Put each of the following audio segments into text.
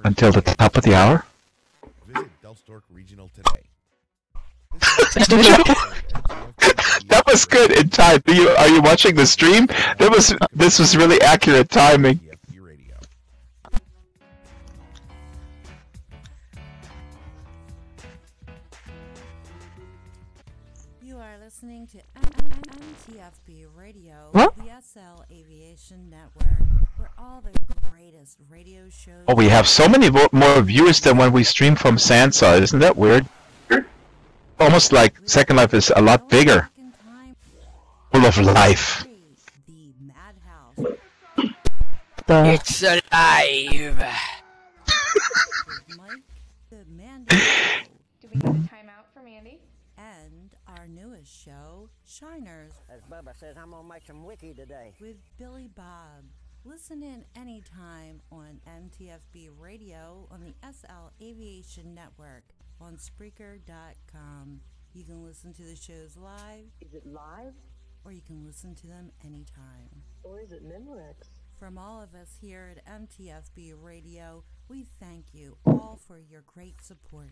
until the top of the hour. Visit Delstork Regional today. That was good in time. Are you watching the stream? This was really accurate timing. You are listening to NTFB Radio, What? the SL Aviation Network, where all the greatest radio shows. Oh, we have so many more viewers than when we stream from Sansa. Isn't that weird? Almost like Second Life is a lot bigger. Full of life. The Madhouse. It's alive! Mike, the Man. Do we have a timeout for Mandy? And our newest show, Shiners, As Bubba says, I'm gonna make some wiki today. with Billy Bob. Listen in anytime on NTFB Radio on the SL Aviation Network on Spreaker.com. You can listen to the shows live, Is it live or you can listen to them anytime. or is it Memorex? From all of us here at MTFB Radio, we thank you all for your great support.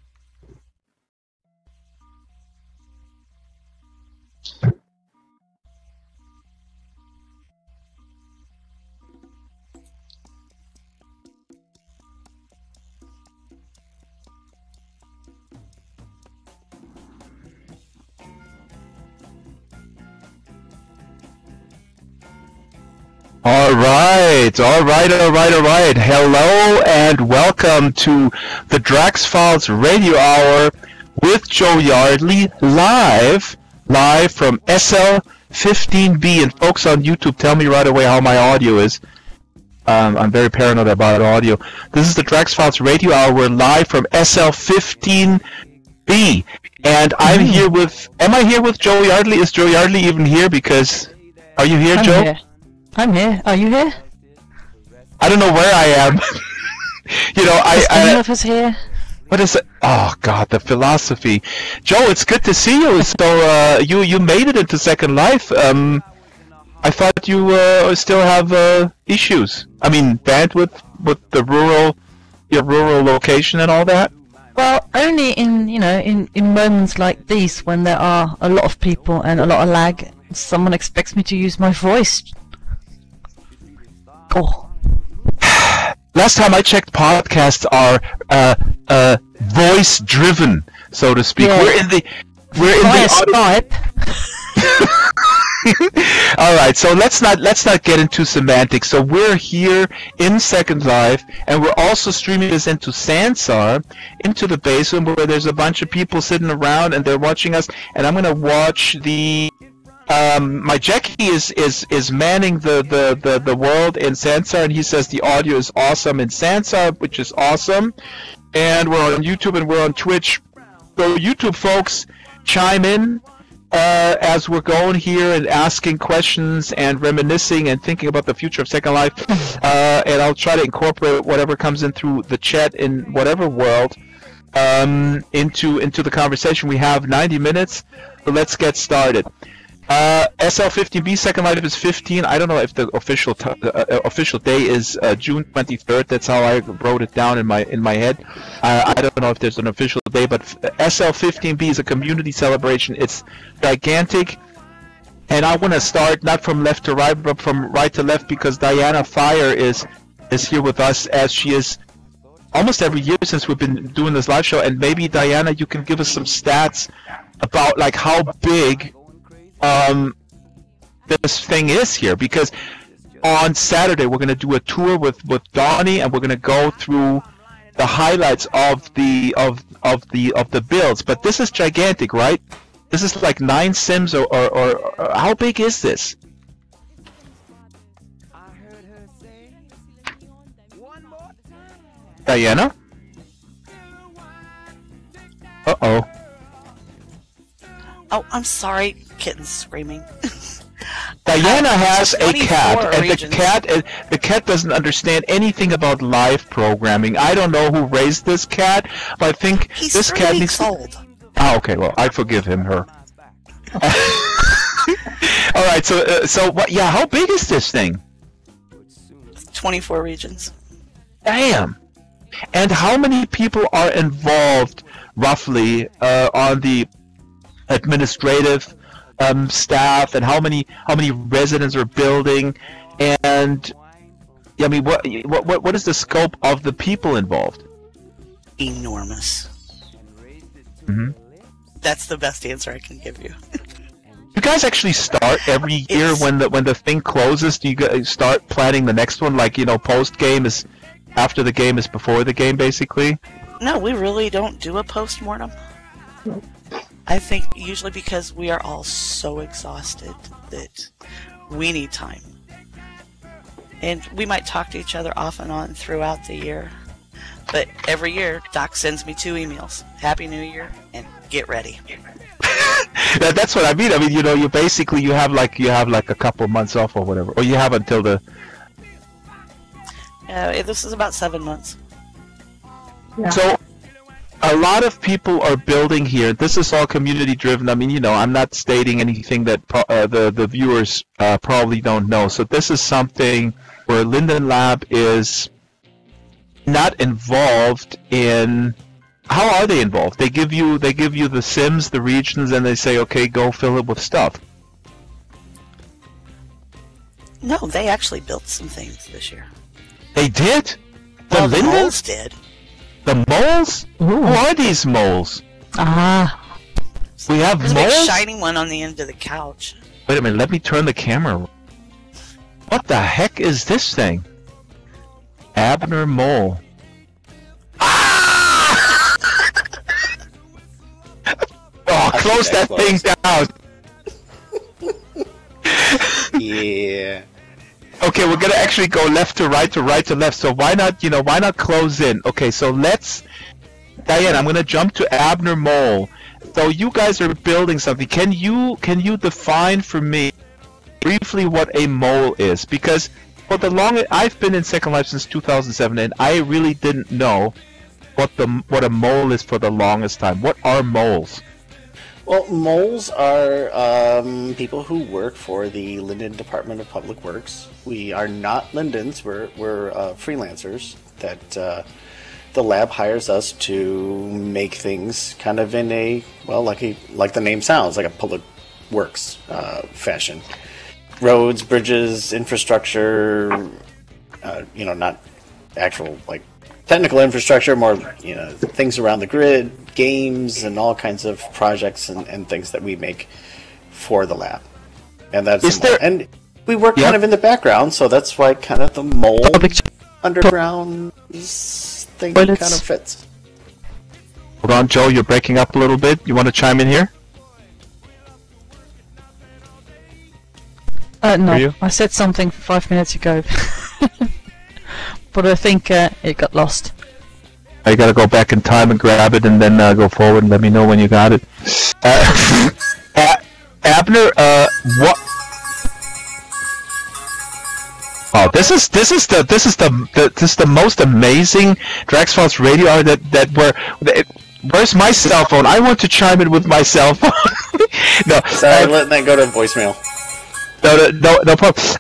All right. Hello and welcome to the Drax Files Radio Hour with Joe Yardley live from SL15B. And folks on YouTube, tell me right away how my audio is. I'm very paranoid about audio. This is the Drax Files Radio Hour. We're live from SL15B, and I'm here with. Am I here with Joe Yardley? Is Joe Yardley even here? Because are you here, Joe? Here. I'm here. Are you here? I don't know where I am. You know, Is any of us here? What is it? Oh God, the philosophy. Joe, it's good to see you. So, you made it into Second Life. I thought you still have issues. I mean, bandwidth with the your rural location and all that. Well, only in moments like these when there are a lot of people and a lot of lag. Someone expects me to use my voice. Oh. Last time I checked, podcasts are voice-driven, so to speak. Yeah. We're in the Skype. All right, so let's not get into semantics. So we're here in Second Life, and we're also streaming this into Sansar, into the basement where there's a bunch of people sitting around and they're watching us. And I'm gonna watch the. My Jackie is manning the world in Sansar, and he says the audio is awesome in Sansar, which is awesome. And we're on YouTube and we're on Twitch. So YouTube folks, chime in as we're going here and asking questions and reminiscing and thinking about the future of Second Life. And I'll try to incorporate whatever comes in through the chat in whatever world into the conversation. We have 90 minutes, so let's get started. SL15B Second Life is 15. I don't know if the official day is June 23rd. That's how I wrote it down in my head. I don't know if there's an official day, but SL15B is a community celebration. It's gigantic, and I want to start not from left to right, but from right to left, because Diana Fire is here with us, as she is almost every year since we've been doing this live show. And maybe Diana, you can give us some stats about like how big this thing is here, because on Saturday we're going to do a tour with Donnie, and we're going to go through the highlights of the builds. But this is gigantic, right? This is like 9 sims, or how big is this? Diana? Uh-oh. Oh, I'm sorry. Kitten's screaming. Diana has a cat, and regions. the cat doesn't understand anything about live programming. I don't know who raised this cat, but I think He's this 3 cat weeks needs. old. Oh, okay. Well, I forgive her. All right. So what? Yeah. How big is this thing? 24 regions. Damn. And how many people are involved, roughly, on the administrative staff, and how many residents are building, and I mean, what is the scope of the people involved? Enormous. Mm-hmm. That's the best answer I can give you. You guys actually start every year when the thing closes? Do you guys start planning the next one? Like, post game is after the game is before the game, basically. No, we really don't do a post-mortem. I think usually because we are all so exhausted that we need time. And we might talk to each other off and on throughout the year. But every year, Doc sends me 2 emails. Happy New Year, and get ready. That's what I mean. I mean, you basically you have like a couple months off or whatever, or you have until the. This is about 7 months. Yeah. So, a lot of people are building here. This is all community driven. I mean, I'm not stating anything that the viewers probably don't know. So this is something where Linden Lab is not involved in. How are they involved? They give you the sims, the regions, and they say, okay, go fill it with stuff. No, they actually built some things this year. They did? Well, the Lindens? moles did. The moles? Ooh. Who are these moles? Ah. We have There's a moles? big shiny one on the end of the couch. Wait a minute, let me turn the camera. What the heck is this thing? Abner Mole. Ah! Oh, close that thing down. Yeah. Okay, we're gonna actually go left to right to left. So why not close in? Okay, so Diane, I'm gonna jump to Abner Mole. So you guys are building something. Can you define for me briefly what a mole is? Because for the longest, I've been in Second Life since 2007, and I really didn't know what a mole is for the longest time. What are moles? Well, moles are people who work for the Linden Department of Public Works. We are not Lindens. We're freelancers that the lab hires us to make things kind of in a, well, like the name sounds, like a public works fashion. Roads, bridges, infrastructure, not actual like technical infrastructure, more things around the grid, games, and all kinds of projects and things that we make for the lab. And that's and we work kind of in the background, so that's why kind of the mole underground thing kind of fits. Hold on, Joe, you're breaking up a little bit. You want to chime in here? No, I said something 5 minutes ago. But I think it got lost. I gotta go back in time and grab it, and then go forward and let me know when you got it. Abner, what? Oh, this is the most amazing Draxfiles radio hour where's my cell phone? I want to chime in with my cell phone. No, sorry, letting that go to voicemail. No problem.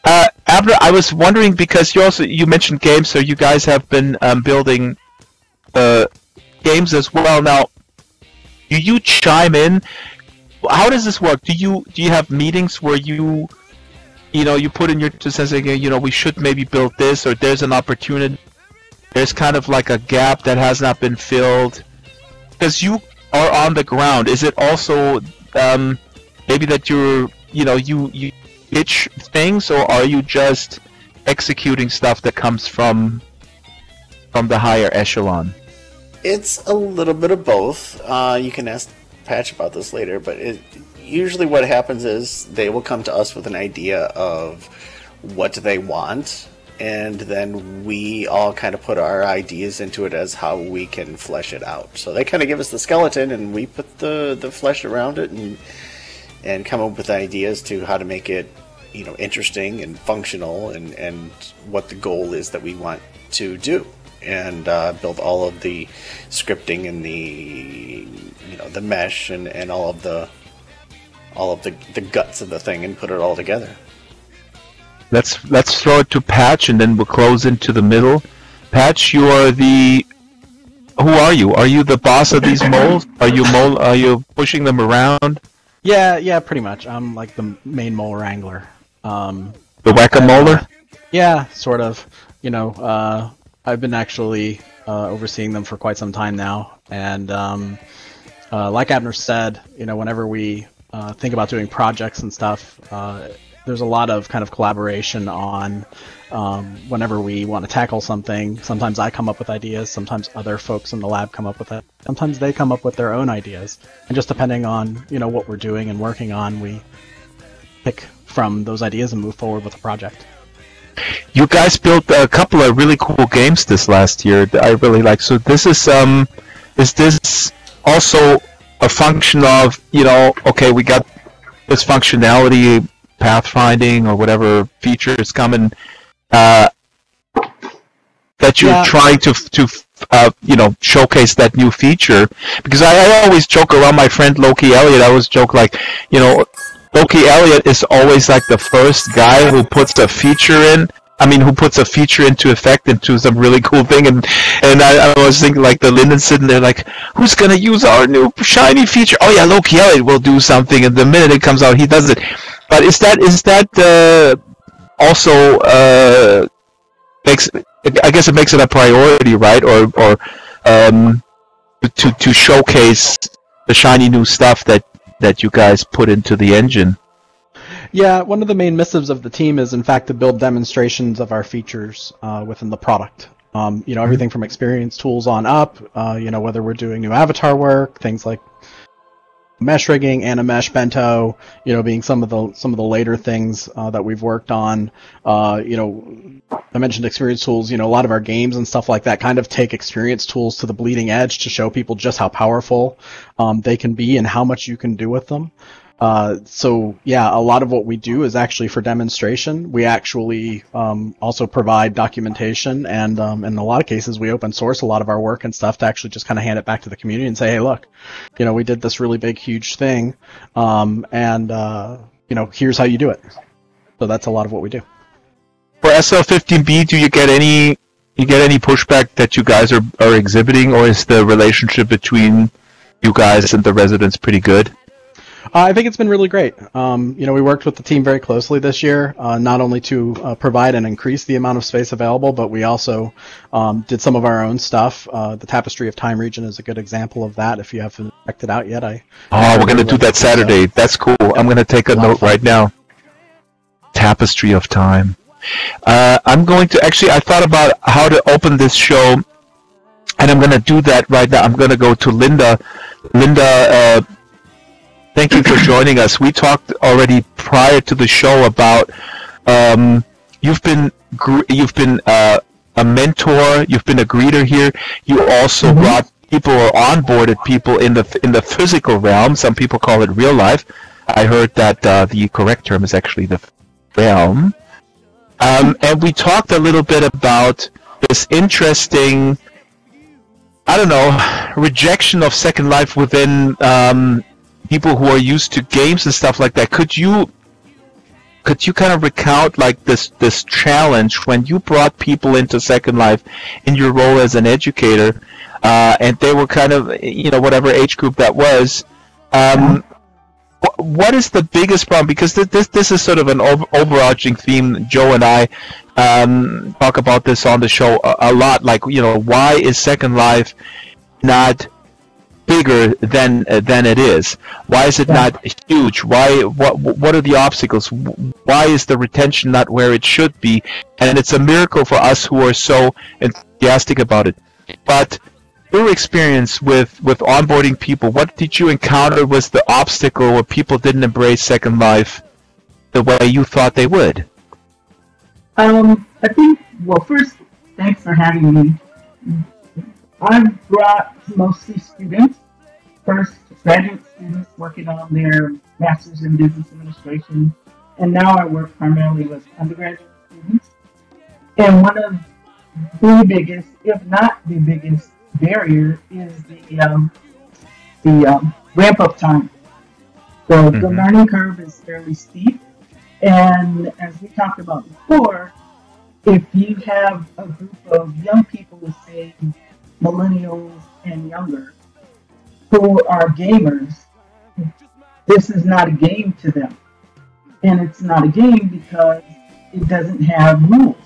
Abner, I was wondering because you mentioned games, so you guys have been building games as well. Now, do you chime in? How does this work? Do you have meetings where you put in your 2 cents saying, we should maybe build this, or there's an opportunity, there's kind of like a gap that has not been filled? Because you are on the ground. Is it also maybe that you pitch things, or are you just executing stuff that comes from the higher echelon? It's a little bit of both. You can ask Patch about this later, but usually what happens is they will come to us with an idea of what they want, and then we all kind of put our ideas into it as how we can flesh it out. So they kind of give us the skeleton, and we put the flesh around it and come up with ideas to how to make it interesting and functional, and what the goal is that we want to do, and build all of the scripting and the mesh and all of the guts of the thing, and put it all together. Let's throw it to Patch, and then we'll close into the middle. Patch, you are the who are you? Are you the boss of these moles? Are you pushing them around? Yeah, pretty much. I'm like the main mole wrangler. The whack-a-moler? Yeah, sort of. I've been actually overseeing them for quite some time now, and like Abner said, whenever we think about doing projects and stuff, there's a lot of kind of collaboration on whenever we want to tackle something. Sometimes I come up with ideas, sometimes other folks in the lab come up with it, sometimes they come up with their own ideas, and just depending on what we're doing and working on, we pick from those ideas and move forward with the project. You guys built a couple of really cool games this last year that I really like. So this is this also a function of, okay, we got this functionality, pathfinding or whatever features coming, that you're trying to showcase that new feature? Because I always joke around my friend Loki Elliott. I always joke like, Loki Elliott is always like the first guy who puts a feature in. I mean, who puts a feature into effect into some really cool thing, and I was thinking like the Linden sitting there like, who's gonna use our new shiny feature? Oh yeah, Loki Elliott will do something, and the minute it comes out, he does it. But is that also makes, I guess it makes it a priority, right? Or to showcase the shiny new stuff that you guys put into the engine. Yeah, one of the main missives of the team is, in fact, to build demonstrations of our features within the product. Everything from experience tools on up, whether we're doing new avatar work, things like mesh rigging, Animesh, Bento, being some of the later things that we've worked on. I mentioned experience tools. A lot of our games and stuff like that kind of take experience tools to the bleeding edge to show people just how powerful they can be and how much you can do with them. So yeah, a lot of what we do is actually for demonstration. We actually also provide documentation, and in a lot of cases we open source a lot of our work and stuff to actually just kind of hand it back to the community and say, hey, look, we did this really big, huge thing, and here's how you do it. So that's a lot of what we do. For SL15B, do you get any pushback that you guys are exhibiting, or is the relationship between you guys and the residents pretty good? I think it's been really great. We worked with the team very closely this year, not only to provide and increase the amount of space available, but we also did some of our own stuff. The Tapestry of Time region is a good example of that. If you haven't checked it out yet, we're going to do that Saturday. That's cool. I'm going to take a note right now. Tapestry of Time. I'm going to I thought about how to open this show, and I'm going to do that right now. I'm going to go to Linda. Linda, thank you for joining us. We talked already prior to the show about you've been a mentor, you've been a greeter here. You also brought people or onboarded people in the physical realm. Some people call it real life. I heard that the correct term is actually the realm. And we talked a little bit about this interesting, rejection of Second Life within people who are used to games and stuff like that. Could you kind of recount like this challenge when you brought people into Second Life in your role as an educator, and they were kind of whatever age group that was? What is the biggest problem? Because this is sort of an overarching theme. Joe and I talk about this on the show a lot. Like, why is Second Life not bigger than it is? Why is it not huge? What are the obstacles? Why is the retention not where it should be? And it's a miracle for us who are so enthusiastic about it. But your experience with onboarding people, what did you encounter was the obstacle where people didn't embrace Second Life the way you thought they would? I think, first, thanks for having me. I've brought mostly students, first graduate students working on their Master's in Business Administration, and now I work primarily with undergraduate students. And one of the biggest, if not the biggest, barrier is the ramp-up time. So the learning curve is fairly steep, and as we talked about before, if you have a group of young people with, say, millennials and younger who are gamers, this is not a game to them. And it's not a game because it doesn't have rules.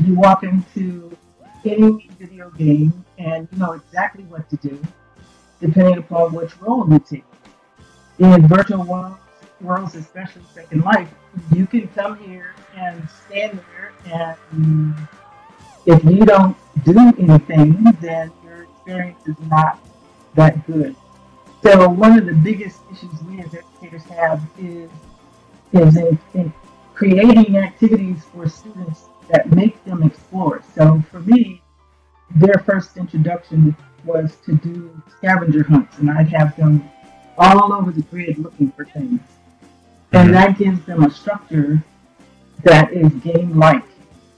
You walk into any video game and you know exactly what to do, depending upon which role you take. In virtual worlds, especially Second Life, you can come here and stand there, and if you don't do anything, then your experience is not that good. So one of the biggest issues we as educators have is in creating activities for students that make them explore. So for me, their first introduction was to do scavenger hunts, and I'd have them all over the grid looking for things. And that gives them a structure that is game-like.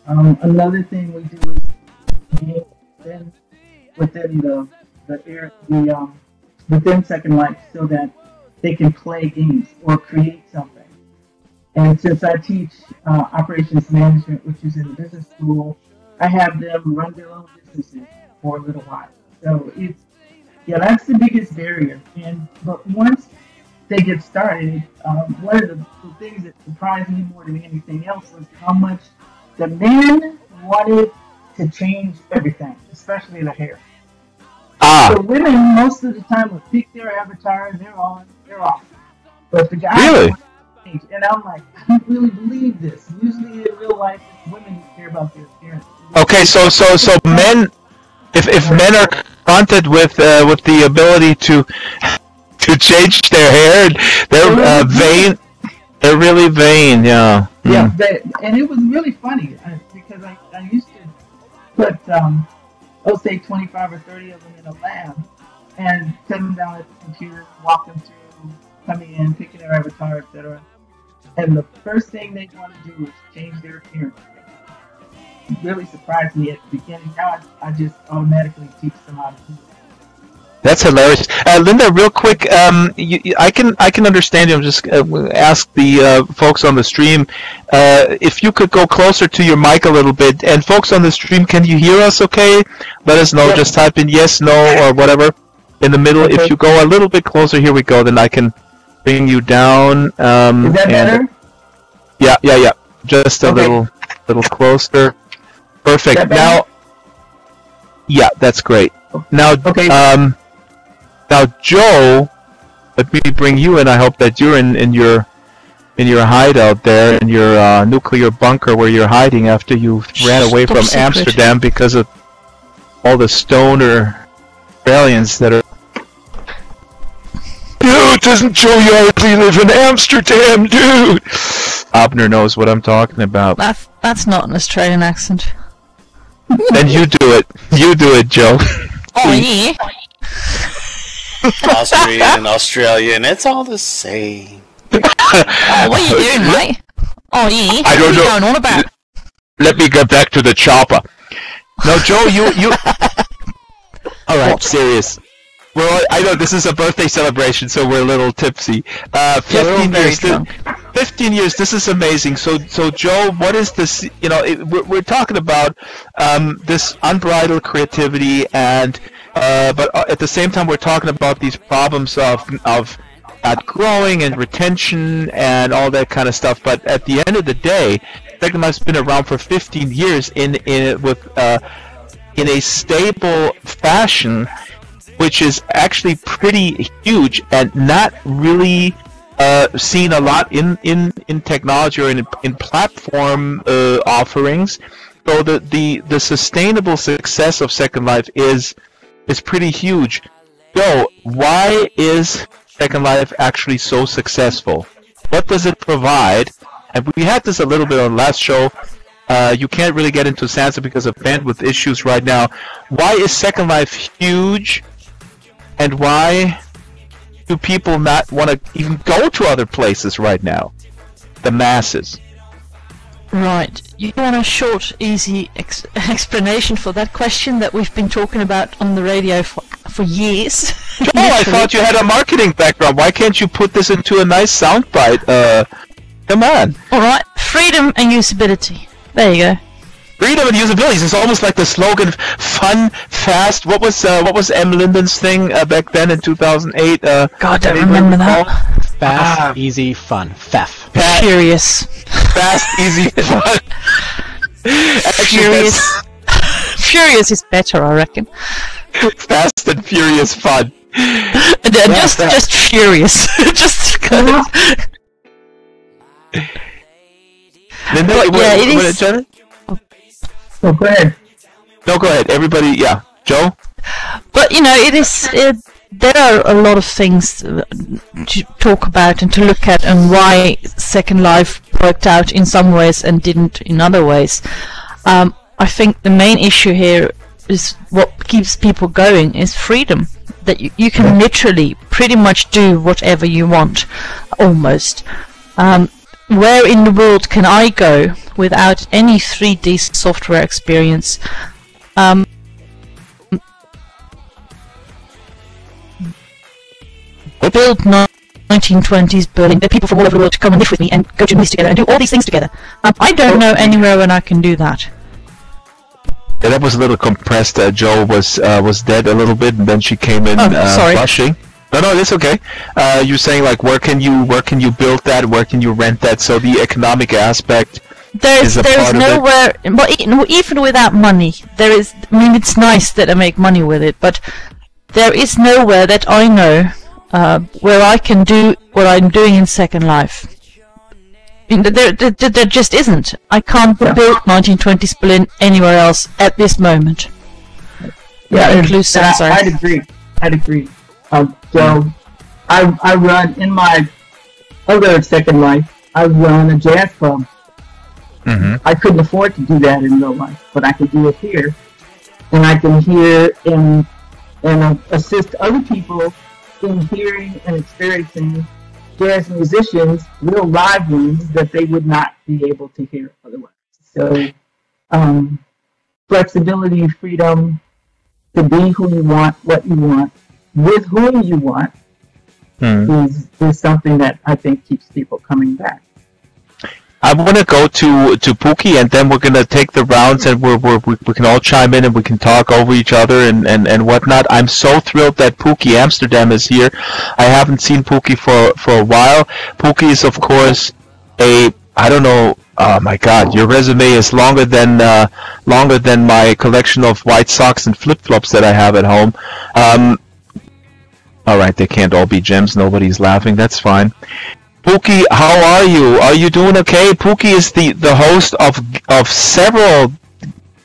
Another thing we do is game within within Second Life so that they can play games or create something. And since I teach operations management, which is in the business school, I have them run their own businesses for a little while. So that's the biggest barrier. But once they get started, one of the things that surprised me more than anything else was how much the men wanted to change everything, especially the hair. The women most of the time would pick their avatar and they're on, they're off. But the guys really? And I'm like, I don't really believe this. Usually in real life, it's women who care about their appearance. Okay, so men, if men are confronted with the ability to change their hair, they're vain. They're really vain, yeah. Yeah, and it was really funny because I used to put, say 25 or 30 of them in a lab and sit them down at the computer, walk them through, coming in, picking their avatar, etc. And the first thing they want to do is change their appearance. It really surprised me at the beginning. Now I just automatically teach them how to do it. That's hilarious, Linda. Real quick, I can understand you. I'm just ask the folks on the stream if you could go closer to your mic a little bit. And folks on the stream, can you hear us? Okay, let us know. Yep. Just type in yes, no, or whatever in the middle. Okay. If you go a little bit closer, here we go. Then I can bring you down. Is that better? Yeah. Just a little closer. Perfect. Now, yeah, that's great. Now, okay. Now, Joe, let me bring you in. I hope that you're in your hideout there, in your nuclear bunker where you're hiding after you ran away from Amsterdam because of all the stoner Australians that are. Dude, doesn't Joe Yardley live in Amsterdam, dude? Abner knows what I'm talking about. That's not an Australian accent. Then you do it. You do it, Joe. Oh, yeah. Australian, it's all the same. Oh, what are you doing, mate? Oh, yeah. I don't know. What are you going on about? Let me get back to the chopper. No, Joe, you... All right, serious. Well, I know this is a birthday celebration, so we're a little tipsy. 15 years. 15 years. This is amazing. So Joe, what is this? You know, we're talking about this unbridled creativity, and but at the same time, we're talking about these problems of not growing and retention and all that kind of stuff. But at the end of the day, Second Life's been around for 15 years in a stable fashion, which is actually pretty huge and not really seen a lot in technology or in platform offerings. So the sustainable success of Second Life is pretty huge. So why is Second Life actually so successful? What does it provide? And we had this a little bit on the last show. You can't really get into Sansa because of bandwidth issues right now. Why is Second Life huge? And why do people not want to even go to other places right now? The masses. Right. You want a short, easy explanation for that question that we've been talking about on the radio for years? Joe, I thought you had a marketing background. Why can't you put this into a nice soundbite? Come on. Alright. Freedom and usability. There you go. Freedom and usability. It's almost like the slogan: "Fun, fast." What was M. Linden's thing back then in 2008? God, I don't remember that. Fast, easy, fun. Fef. Furious. Fast, easy, fun. Furious. Furious is better, I reckon. Fast and furious fun. Just furious. Just. Linda, yeah, it is. Oh, go ahead. No, go ahead. Everybody, yeah. Joe? But, it is... there are a lot of things to talk about and to look at, and why Second Life worked out in some ways and didn't in other ways. I think the main issue here is what keeps people going is freedom. That you can literally pretty much do whatever you want, almost. Where in the world can I go without any 3D software experience? Build 1920s Berlin, get people from all over the world to come and live with me and go to movies together and do all these things together. I don't know anywhere when I can do that. Yeah, that was a little compressed. Joe was dead a little bit, and then she came in blushing. No, that's okay. You're saying like where can you build that? Where can you rent that? So the economic aspect. There's nowhere. Well, even without money, there is. I mean, it's nice that I make money with it, but there is nowhere that I know where I can do what I'm doing in Second Life. There just isn't. I can't build 1920s Berlin anywhere else at this moment. Yeah, I'd agree. So, I run in my other Second Life. I run a jazz club. Mm-hmm. I couldn't afford to do that in real life, but I can do it here, and I can hear and assist other people in hearing and experiencing jazz musicians, real live ones that they would not be able to hear otherwise. So, flexibility, freedom to be who you want, what you want, with whom you want, is something that I think keeps people coming back. I want to go to Pookie, and then we're going to take the rounds, and we can all chime in, and we can talk over each other and whatnot. I'm so thrilled that Pookie Amsterdam is here. I haven't seen Pookie for a while. Pookie is, of course, I don't know. Oh my God, your resume is longer than my collection of white socks and flip-flops that I have at home. All right, they can't all be gems. Nobody's laughing. That's fine. Pookie, how are you? Are you doing okay? Pookie is the host of several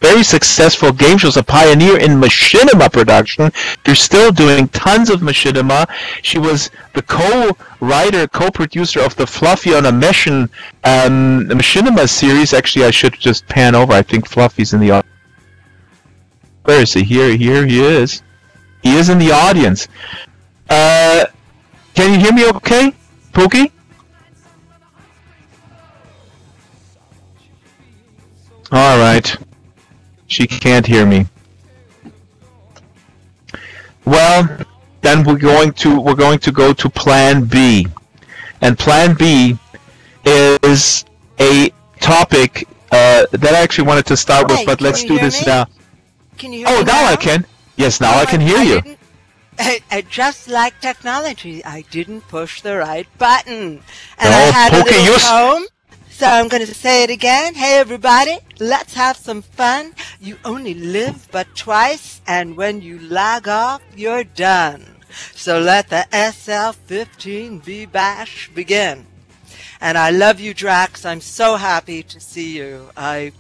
very successful game shows, a pioneer in machinima production. You're still doing tons of machinima. She was the co-writer, co-producer of the Fluffy on a machinima series. Actually, I should just pan over. I think Fluffy's in the audience. Where is he? Here he is. He is in the audience. Can you hear me okay, Pookie? All right. She can't hear me. Well, then we're going to go to Plan B, and Plan B is a topic that I actually wanted to start with, but let's do this now. Can you hear me now I can. Yes, now I can hear you. Just like technology, I didn't push the right button, and I had a little home. So I'm going to say it again. Hey, everybody, let's have some fun. You only live but twice, and when you log off, you're done. So let the SL15B bash begin. And I love you, Drax. I'm so happy to see you. I'm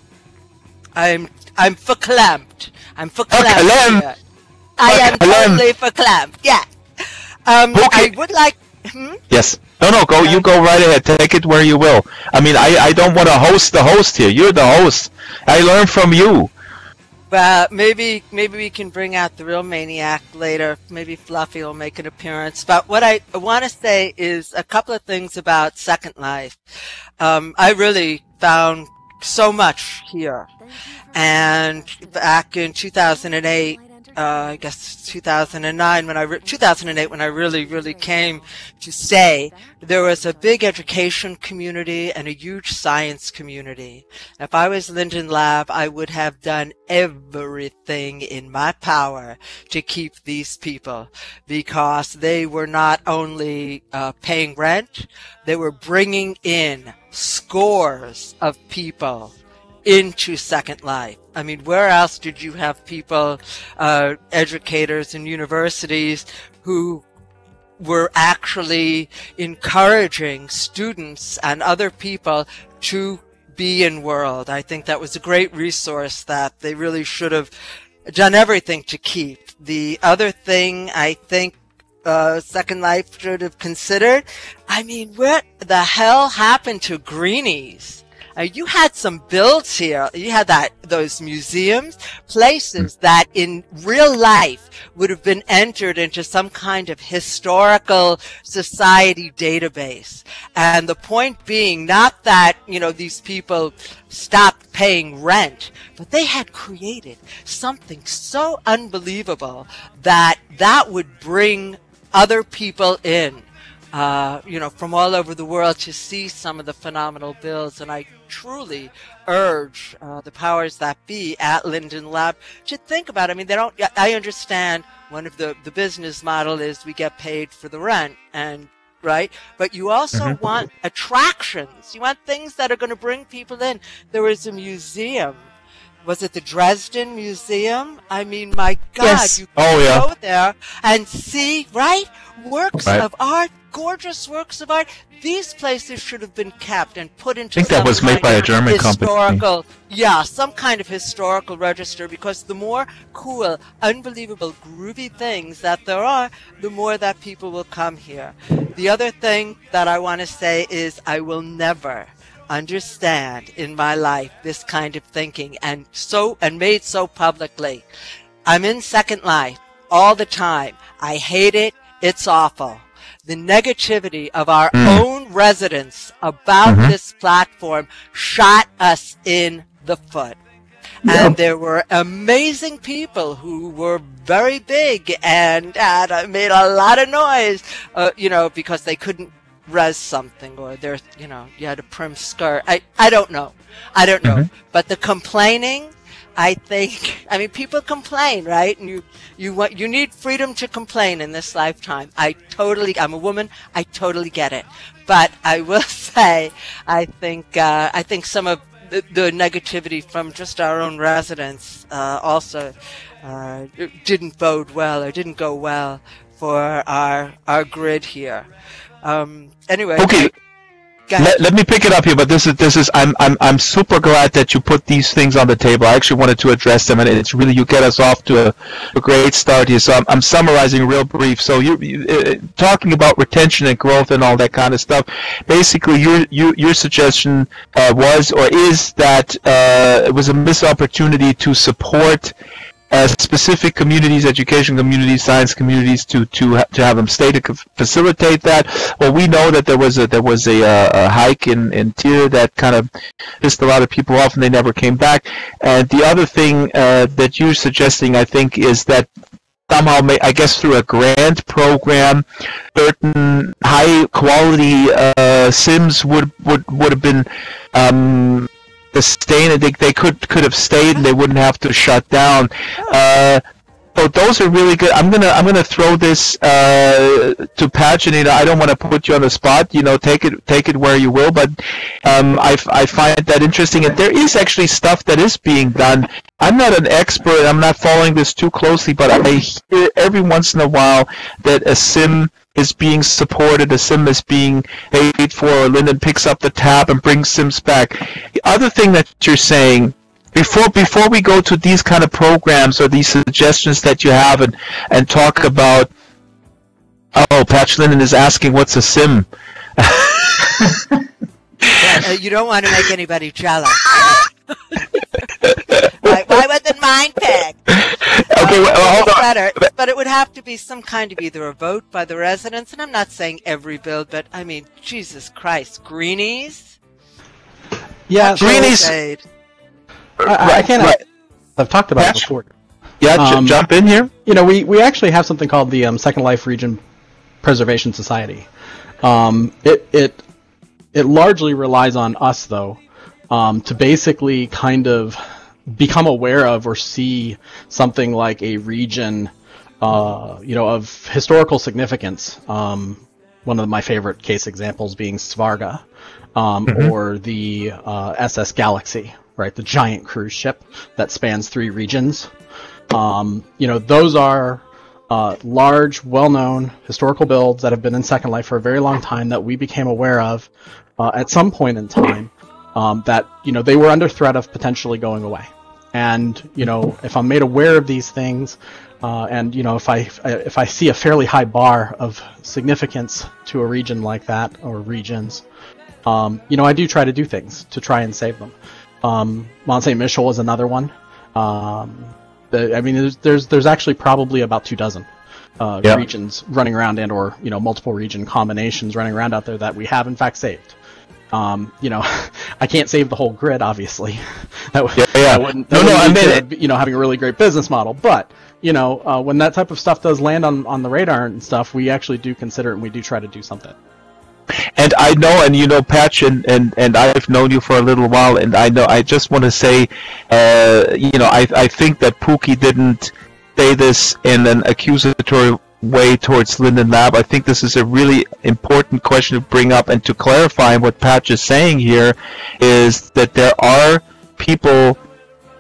verklempt. I'm verklempt. Here. I am totally verklempt. Yeah. I would like. Yes. No, go. You go right ahead. Take it where you will. I mean, I don't want to host the host here. You're the host. I learn from you. Well, maybe we can bring out the real maniac later. Maybe Fluffy will make an appearance. But what I want to say is a couple of things about Second Life. I really found so much here. And back in 2008, I guess 2009 2008 when I really came to stay, there was a big education community and a huge science community. If I was Linden Lab, I would have done everything in my power to keep these people, because they were not only paying rent, they were bringing in scores of people into Second Life. I mean, where else did you have people, educators and universities who were actually encouraging students and other people to be in World? I think that was a great resource that they really should have done everything to keep. The other thing I think Second Life should have considered, I mean, what the hell happened to Greenies? You had some builds here. You had those museums, places that in real life would have been entered into some kind of historical society database. And the point being, not that, these people stopped paying rent, but they had created something so unbelievable that would bring other people in, from all over the world to see some of the phenomenal builds. And I truly urge the powers that be at Linden Lab to think about it. I mean, I understand one of the business model is we get paid for the rent, and right? But you also want attractions. You want things that are going to bring people in. There was a museum. Was it the Dresden Museum? I mean, my God, yes. You can go there and see, works Right. of art, gorgeous works of art. These places should have been kept and put into I think that was made by a German company. Yeah, some kind of historical register, because the more cool, unbelievable, groovy things that there are, the more that people will come here. The other thing that I want to say is I will never understand in my life this kind of thinking, and made so publicly. I'm in Second Life all the time. I hate it. It's awful. The negativity of our own residents about this platform shot us in the foot. And there were amazing people who were very big and made a lot of noise, because they couldn't res something, or there's, you had a prim skirt. I don't know. But the complaining, I think, people complain, right? And you need freedom to complain in this lifetime. I'm a woman. I totally get it. But I will say, I think some of the negativity from just our own residents, also, didn't bode well, or didn't go well for our grid here. Anyway. Okay. Let me pick it up here, but this is I'm super glad that you put these things on the table. I actually wanted to address them, and it's really, you get us off to a great start here. So I'm summarizing real brief. So you're talking about retention and growth and all that kind of stuff. Basically, your suggestion was, or is, that it was a missed opportunity to support specific communities, education communities, science communities, to have them stay to facilitate that. Well, we know that there was a hike in tier that kind of pissed a lot of people off, and they never came back. And the other thing that you're suggesting, I think, is that somehow, I guess through a grant program, certain high quality sims would have been staying, and they could have stayed, and they wouldn't have to shut down. So those are really good. I'm gonna throw this to Patch, and I don't want to put you on the spot. Take it where you will. But I find that interesting, and there is actually stuff that is being done. I'm not an expert. I'm not following this too closely, but I hear every once in a while that a sim is being supported, a sim is being paid for, or Linden picks up the tab and brings sims back. The other thing that you're saying, before we go to these kind of programs or these suggestions that you have and talk about, Patch Linden is asking what's a sim. You don't want to make anybody jealous. Why wasn't mine picked? Okay, hold on. Better, but it would have to be some kind of either a vote by the residents, and I'm not saying every build, but I mean, Jesus Christ, Greenies? Yeah, Greenies. I can't. I've talked about it before. Yeah, jump in here. You know, we actually have something called the Second Life Region Preservation Society. It largely relies on us, though, to basically kind of become aware of or see something like a region, of historical significance. One of my favorite case examples being Svarga, or the SS Galaxy, right? The giant cruise ship that spans 3 regions. Those are large, well-known historical builds that have been in Second Life for a very long time that we became aware of at some point in time that, they were under threat of potentially going away. And, if I'm made aware of these things, and if I see a fairly high bar of significance to a region like that, or regions, I do try to do things to try and save them. Mont Saint Michel is another one. There's actually probably about 24 regions running around, and or multiple region combinations running around out there that we have in fact saved. I can't save the whole grid, obviously. That wouldn't lead to, having a really great business model. But when that type of stuff does land on the radar and stuff, we actually do consider it, and we do try to do something. And I know, and Patch, and I've known you for a little while, and I just want to say, I think that Pookie didn't say this in an accusatory way towards Linden Lab. I think this is a really important question to bring up and to clarify. What Patch is saying here is that there are people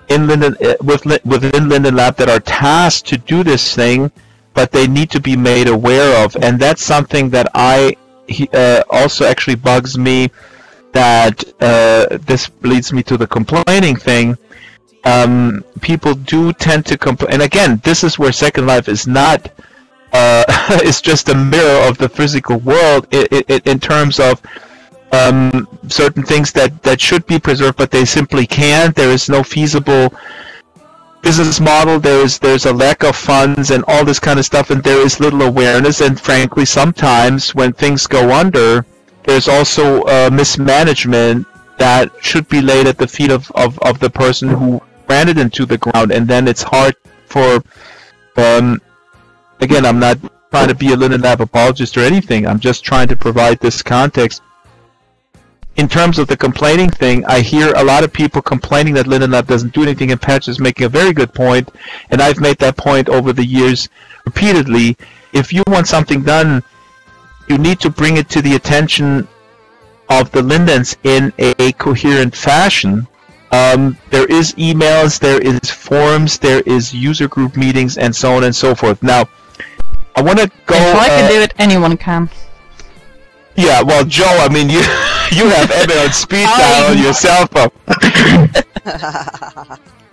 in within Linden Lab that are tasked to do this thing, but they need to be made aware of, and that's something that also actually bugs me, that this leads me to the complaining thing. People do tend to complain, and again, this is where Second Life is not is just a mirror of the physical world in terms of certain things that should be preserved, but they simply can't. There is no feasible business model. There's a lack of funds and all this kind of stuff, and there is little awareness. And frankly, sometimes when things go under, there's also mismanagement that should be laid at the feet of the person who ran it into the ground, and then it's hard for again, I'm not trying to be a Linden Lab apologist or anything. I'm just trying to provide this context. In terms of the complaining thing, I hear a lot of people complaining that Linden Lab doesn't do anything, and Patch is making a very good point, and I've made that point over the years repeatedly. If you want something done, you need to bring it to the attention of the Lindens in a coherent fashion. There is emails, there is forums, there is user group meetings, and so on and so forth. Now, I want to go... If I can do it, anyone can. Yeah, well, Joe, I mean, you have Ebbe on speed dial on your cell phone.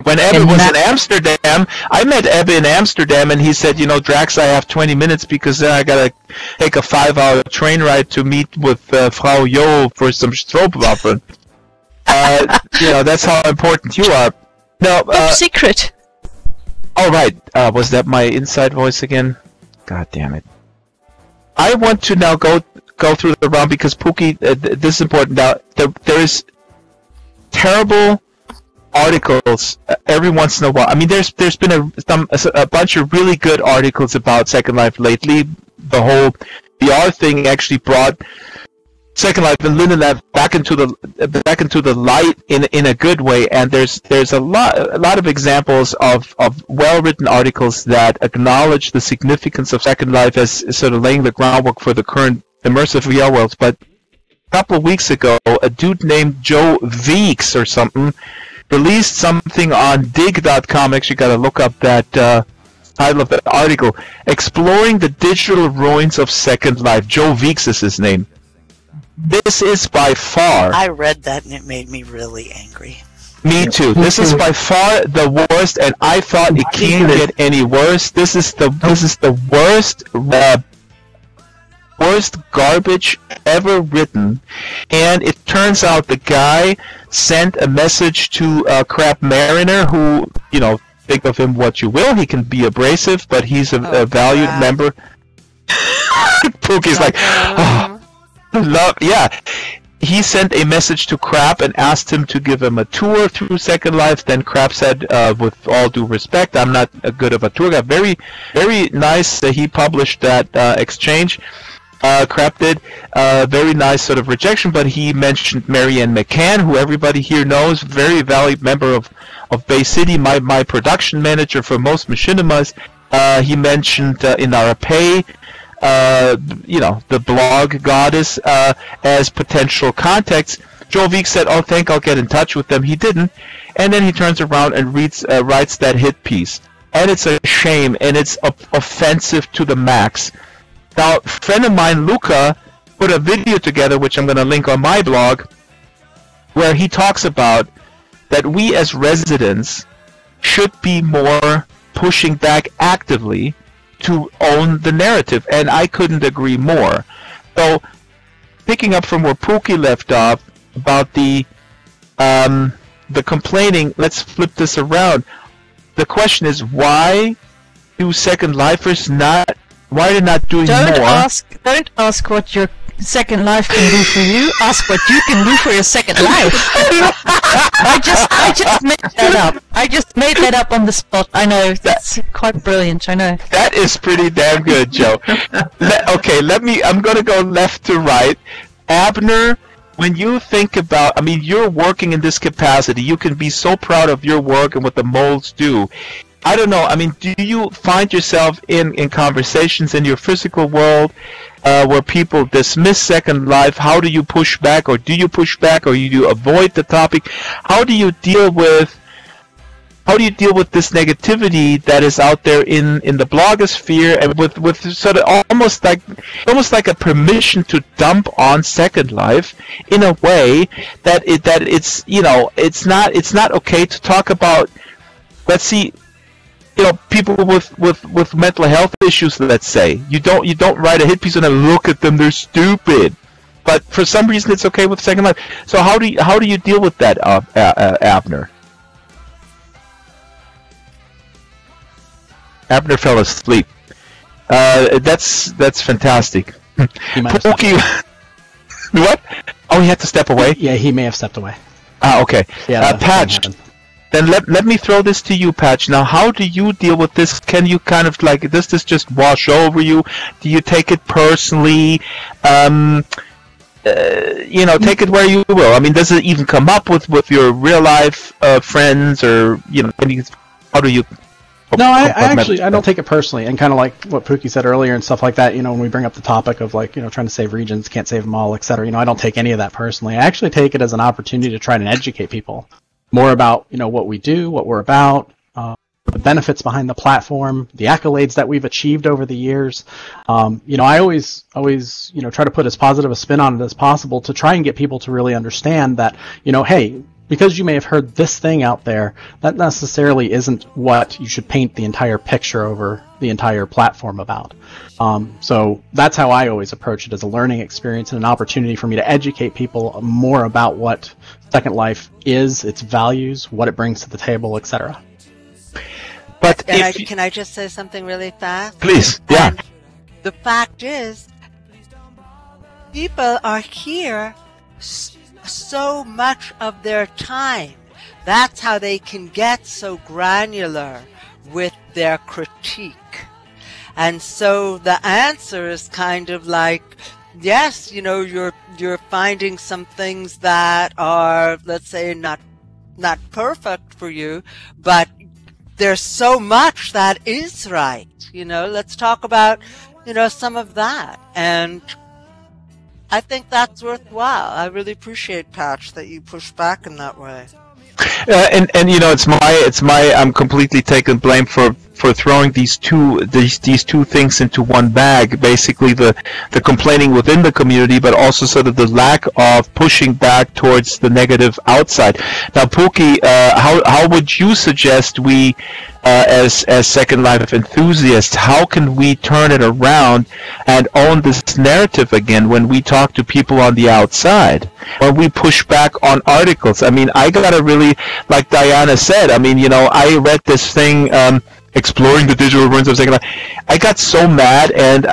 When Ebbe was in Amsterdam, I met Ebbe in Amsterdam, and he said, Drax, I have 20 minutes because then I gotta take a 5-hour train ride to meet with Frau Jo for some Stroopwaffeln. That's how important you are. No, secret. Oh, right. Was that my inside voice again? God damn it. I want to now go through the round because Pookie, this is important. Now, there is terrible articles every once in a while. I mean, there's been a bunch of really good articles about Second Life lately. The whole VR thing actually brought Second Life and Linden Lab back into the light in a good way, and there's a lot of examples of well-written articles that acknowledge the significance of Second Life as sort of laying the groundwork for the current immersive VR worlds. But a couple of weeks ago, a dude named Joe Weeks or something released something on dig.com. Actually got to look up that title of the article, exploring the digital ruins of Second Life. Joe Weeks is his name. This is by far... I read that and it made me really angry. Me too. This is by far the worst, and I thought it can't get any worse. This is the worst garbage ever written, and it turns out the guy sent a message to Crap Mariner, who, think of him what you will. He can be abrasive, but he's a valued member. Pookie's like, oh. he sent a message to Crap and asked him to give him a tour through Second Life. Then Crap said, with all due respect, I'm not a good of a tour guide. Very, very nice that he published that exchange. Crap did. Very nice sort of rejection, but he mentioned Marianne McCann, who everybody here knows, very valued member of Bay City, my production manager for most machinimas. He mentioned Inara Pei, the blog goddess, as potential contacts. Joel Veek said, "Oh, I'll get in touch with them." He didn't, and then he turns around and writes that hit piece, and it's a shame, and it's offensive to the max. Now, a friend of mine, Luca, put a video together, which I'm going to link on my blog, where he talks about that we as residents should be more pushing back actively to own the narrative, and I couldn't agree more. So, picking up from where Pookie left off about the complaining, let's flip this around. The question is, why do Second Lifers not? Why are they not doing more? Don't ask what your Second Life can do for you. Ask what you can do for your Second Life. I just made that up. I just made that up on the spot. I know, that's quite brilliant. I know. That is pretty damn good, Joe. I'm going to go left to right. Abner, when you think about, you're working in this capacity. You can be so proud of your work and what the molds do. I don't know, do you find yourself in conversations in your physical world where people dismiss Second Life? How do you push back, or do you push back, or you avoid the topic? How do you deal with this negativity that is out there in the blogosphere, and with sort of almost like a permission to dump on Second Life in a way that it's not okay to talk about, let's see, people with mental health issues, let's say. You don't write a hit piece and then look at them, they're stupid. But for some reason it's okay with Second Life. So how do you deal with that, Abner? Abner fell asleep. That's fantastic. Pookie, what? Oh, he had to step away? Yeah, he may have stepped away. Okay. Yeah, Patch. Then let me throw this to you, Patch. Now, how do you deal with this? Can you kind of does this just wash over you? Do you take it personally? Take it where you will. Does it even come up with your real life friends, or how do you? No, I don't take it personally, and kind of like what Pookie said earlier and stuff like that. When we bring up the topic of trying to save regions, can't save them all, etc. I don't take any of that personally. I actually take it as an opportunity to try and educate people more about what we do, what we're about, the benefits behind the platform, the accolades that we've achieved over the years. I always try to put as positive a spin on it as possible to try and get people to really understand that hey, because you may have heard this thing out there, that necessarily isn't what you should paint the entire picture over the entire platform about. So that's how I always approach it, as a learning experience and an opportunity for me to educate people more about what Second Life is, its values, what it brings to the table, etc. But can I just say something really fast? Please, yeah. And the fact is, people are here so much of their time. That's how they can get so granular with their critique. And so the answer is kind of like, yes, you're finding some things that are, let's say, not perfect for you, but there's so much that is right. Let's talk about, some of that. And I think that's worthwhile. I really appreciate, Patch, that you push back in that way. And it's my I'm completely taking blame for throwing these two things into one bag. Basically, the complaining within the community, but also sort of the lack of pushing back towards the negative outside. Now, Pookie, how would you suggest we, as Second Life enthusiasts, how can we turn it around and own this narrative again when we talk to people on the outside, when we push back on articles? I gotta really, like Diana said, I read this thing exploring the digital ruins of Second Life. I got so mad, and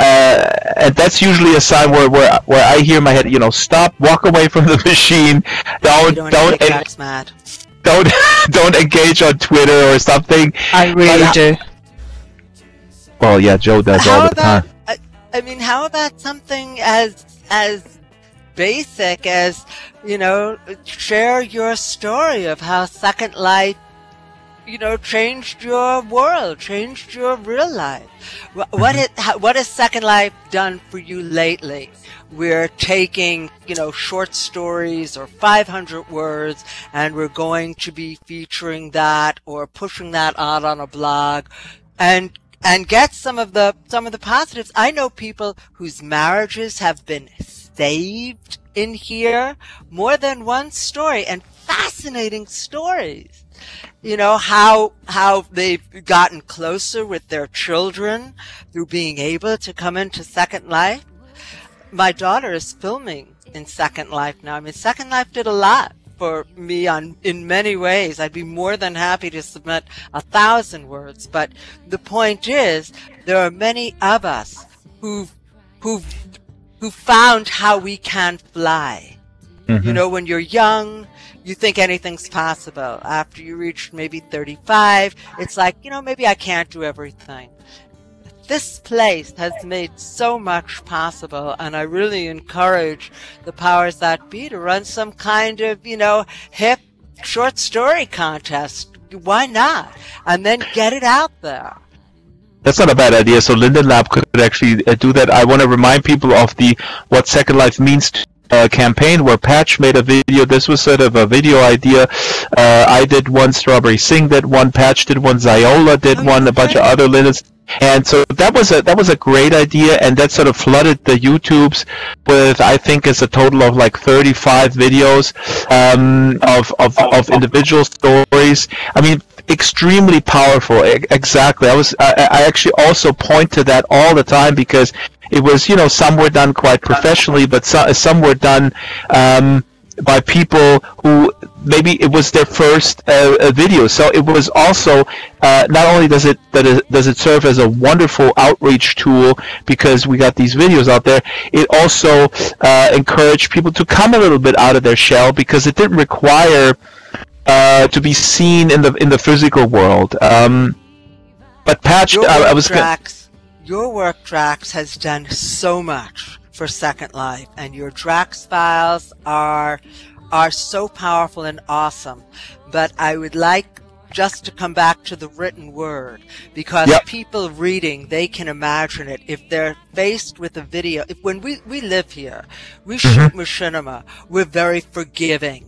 that's usually a sign where I hear in my head, stop, walk away from the machine, don't engage on Twitter or something. I really do. Well, yeah, Joe does all the time. I mean, how about something as basic as, share your story of how Second Life, changed your world, changed your real life. What has Second Life done for you lately? We're taking, short stories or 500 words, and we're going to be featuring that or pushing that out on a blog, and get some of the positives. I know people whose marriages have been saved in here, more than one story, and fascinating stories. How they've gotten closer with their children through being able to come into Second Life. My daughter is filming in Second Life now. I mean, Second Life did a lot for me in many ways. I'd be more than happy to submit 1,000 words. But the point is, there are many of us who found how we can fly. Mm-hmm. When you're young, you think anything's possible. After you reach maybe 35, it's like, maybe I can't do everything. This place has made so much possible, and I really encourage the powers that be to run some kind of, hip short story contest. Why not? And then get it out there. That's not a bad idea. So Linden Lab could actually do that. I want to remind people of the What Second Life Means campaign where Patch made a video. This was sort of a video idea. I did one, Strawberry Singh did one, Patch did one, Ziola did one, a bunch of other Lindens. And so that was a great idea, and that sort of flooded the YouTubes with, I think, it's a total of like 35 videos of individual stories. I mean, extremely powerful. Exactly. I actually also point to that all the time because it was, some were done quite professionally, but some were done by people who maybe it was their first video. So it was also not only does it serve as a wonderful outreach tool because we got these videos out there, it also encouraged people to come a little bit out of their shell because it didn't require to be seen in the physical world. But Patch, your work, Drax, has done so much for Second Life, and your Drax files are so powerful and awesome. But I would like just to come back to the written word, because people reading, they can imagine it. If they're faced with a video, when we live here, we shoot machinima, we're very forgiving.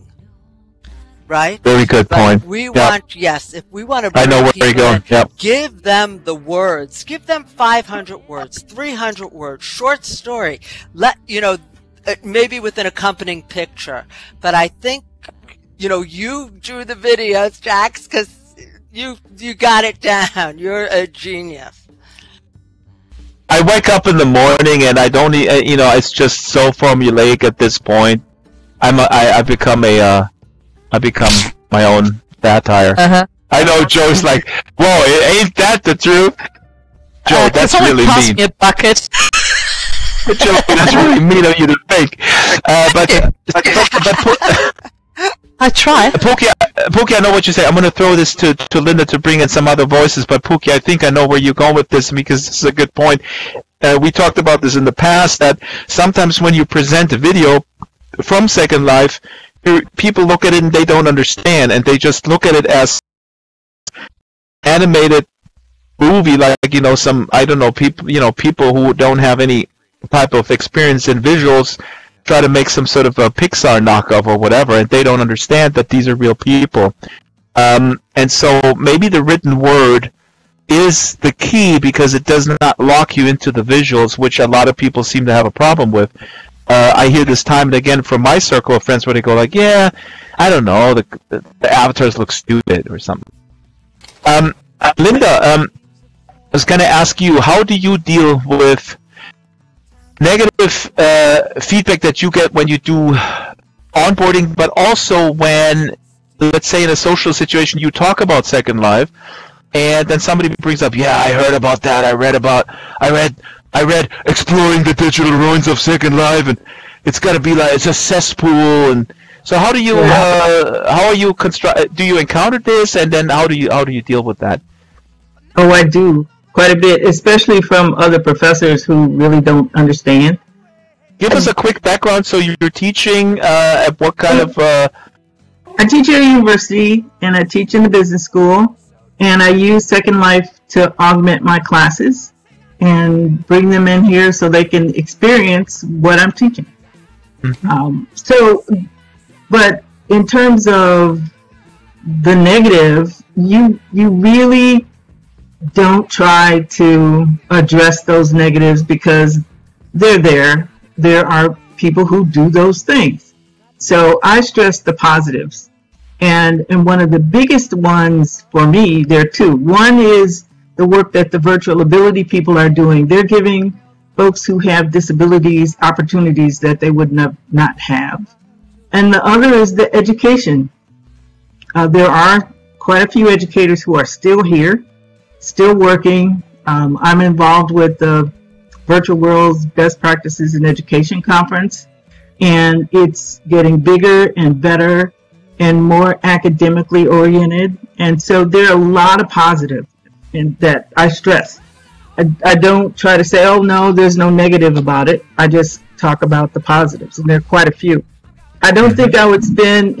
Right? Very good point. We want, if we want to bring I know where you're going. Give them the words. Give them 500 words, 300 words, short story. Maybe with an accompanying picture. But I think, you do the videos, Jax, because you got it down. You're a genius. I wake up in the morning and I don't, it's just so formulaic at this point. I become my own satire. I know Joe's like, whoa, ain't that the truth? Joe, that's really mean. Me a bucket. Joe, that's really mean of you to think. I try. Pookie, I know what you say. I'm going to throw this to Linda to bring in some other voices, but Pookie, I think I know where you're going with this because this is a good point. We talked about this in the past, that sometimes when you present a video from Second Life, people look at it and they don't understand, and they just look at it as animated movie, like some people who don't have any type of experience in visuals try to make some sort of a Pixar knockoff or whatever, and they don't understand that these are real people. And so maybe the written word is the key because it does not lock you into the visuals, which a lot of people seem to have a problem with. I hear this time and again from my circle of friends where they go like, yeah, I don't know, the avatars look stupid or something. Linda, I was going to ask you, how do you deal with negative feedback that you get when you do onboarding, but also when, let's say in a social situation, you talk about Second Life, and then somebody brings up, yeah, I heard about that. I read Exploring the Digital Ruins of Second Life, and it's got to be like it's a cesspool. And so, how do you how are you construct? Do you encounter this, and then how do you deal with that? Oh, I do quite a bit, especially from other professors who really don't understand. Give us a quick background. So you're teaching at what kind of? I teach at a university, and I teach in the business school, and I use Second Life to augment my classes and bring them in here so they can experience what I'm teaching. Mm-hmm. But in terms of the negative, you really don't try to address those negatives because they're there. There are people who do those things. So I stress the positives. And one of the biggest ones for me, there are two. One is the work that the virtual ability people are doing. They're giving folks who have disabilities opportunities that they would not have. And the other is the education. There are quite a few educators who are still here, still working. I'm involved with the Virtual World's Best Practices in Education Conference, and it's getting bigger and better and more academically oriented. And so there are a lot of positives in that I stress. I don't try to say, oh no, there's no negative about it. I just talk about the positives, and there are quite a few. I don't think I would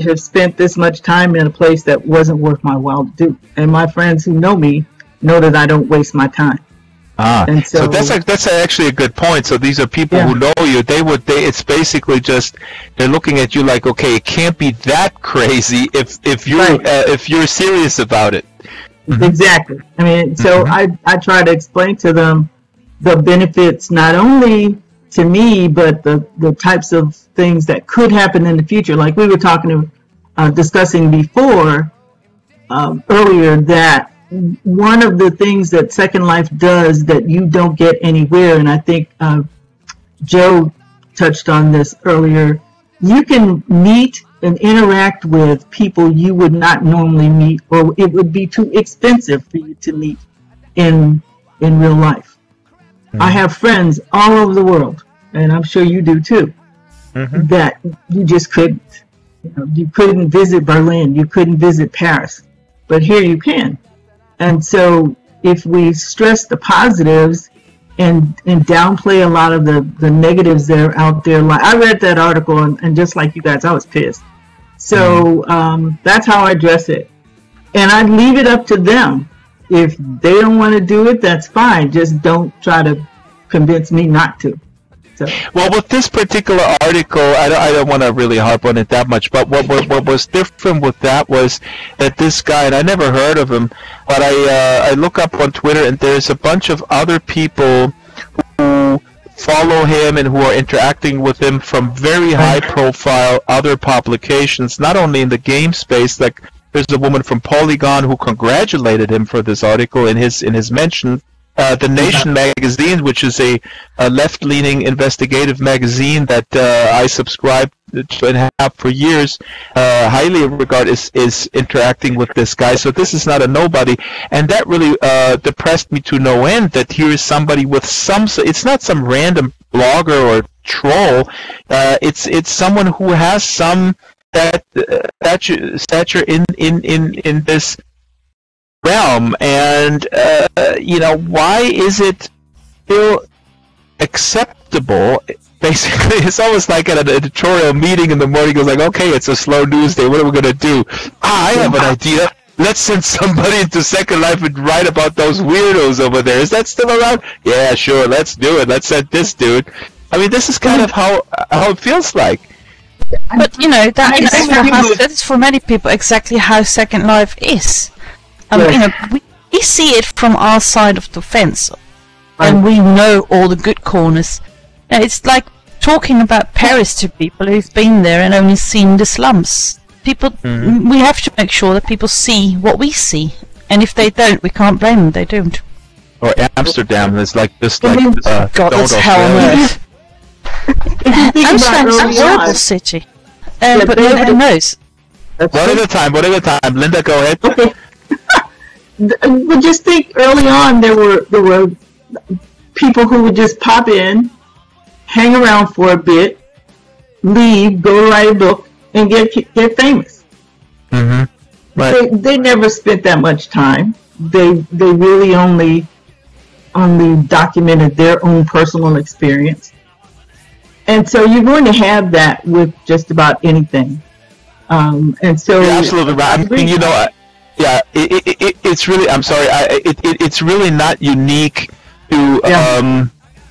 have spent this much time in a place that wasn't worth my while to do. And my friends who know me know that I don't waste my time. And so that's actually a good point. So these are people who know you. It's basically just they're looking at you like, okay, it can't be that crazy if you're serious about it. Mm-hmm. Exactly. I mean, so I try to explain to them the benefits not only to me, but the types of things that could happen in the future. Like we were discussing before earlier, that one of the things that Second Life does that you don't get anywhere, and I think Joe touched on this earlier, you can meet and interact with people you would not normally meet, or it would be too expensive for you to meet in real life. Mm-hmm. I have friends all over the world, and I'm sure you do too, that you just couldn't. You couldn't visit Berlin, you couldn't visit Paris, but here you can. And so if we stress the positives and downplay a lot of the negatives that are out there, like I read that article and just like you guys, I was pissed. So that's how I address it. And I leave it up to them. If they don't want to do it, that's fine. Just don't try to convince me not to. So. Well, with this particular article, I don't want to really harp on it that much, but what was different with that was that this guy, and I never heard of him, but I look up on Twitter, and there's a bunch of other people who follow him and who are interacting with him from very high-profile other publications, not only in the game space. Like there's a woman from Polygon who congratulated him for this article in his mention. The Nation magazine, which is a left-leaning investigative magazine that I subscribe to and have for years, highly regard is interacting with this guy. So this is not a nobody, and that really depressed me to no end. That here is somebody with it's not some random blogger or troll. It's someone who has some stature in this realm, and why is it still acceptable? Basically, it's almost like at an editorial meeting in the morning. It goes like, okay, it's a slow news day. What are we gonna do? I have an idea. Let's send somebody into Second Life and write about those weirdos over there. Is that still around? Yeah, sure. Let's do it. Let's send this dude. I mean, this is kind of how it feels like. But that is for many people exactly how Second Life is. We see it from our side of the fence, and we know all the good corners. It's like talking about Paris to people who've been there and only seen the slums. People, we have to make sure that people see what we see, and if they don't, we can't blame them. They don't. Or Amsterdam is like this, God, that's hell on earth. Amsterdam's a horrible city, but nobody knows. One at a time. Linda, go ahead. Okay. But just think, early on there were people who would just pop in, hang around for a bit, leave, go write a book, and get famous. Mm-hmm. Right. They never spent that much time. They really only documented their own personal experience. And so you're going to have that with just about anything. And so you're absolutely right. I mean, you know, yeah, it's really. I'm sorry. It's really not unique to. Yeah.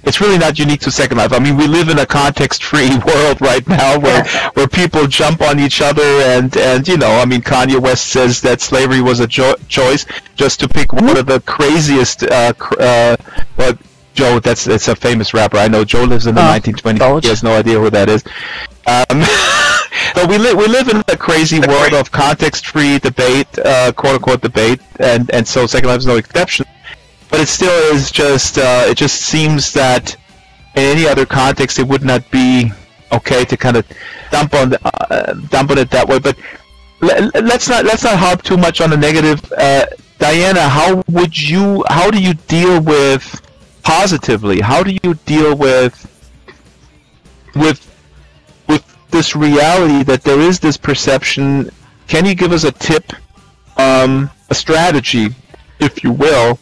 It's really not unique to Second Life. I mean, we live in a context-free world right now where people jump on each other and you know, I mean, Kanye West says that slavery was a choice, just to pick one of the craziest. Well, Joe, that's a famous rapper. I know Joe lives in the 1920s. He has no idea who that is. But we live in a crazy world of context-free debate, quote-unquote debate, and so Second Life is no exception. But it still is just, it just seems that in any other context it would not be okay to kind of dump on it that way. But let's not harp too much on the negative. Diana, how do you deal with positively? How do you deal with this reality that there is this perception? Can you give us a tip, a strategy, if you will?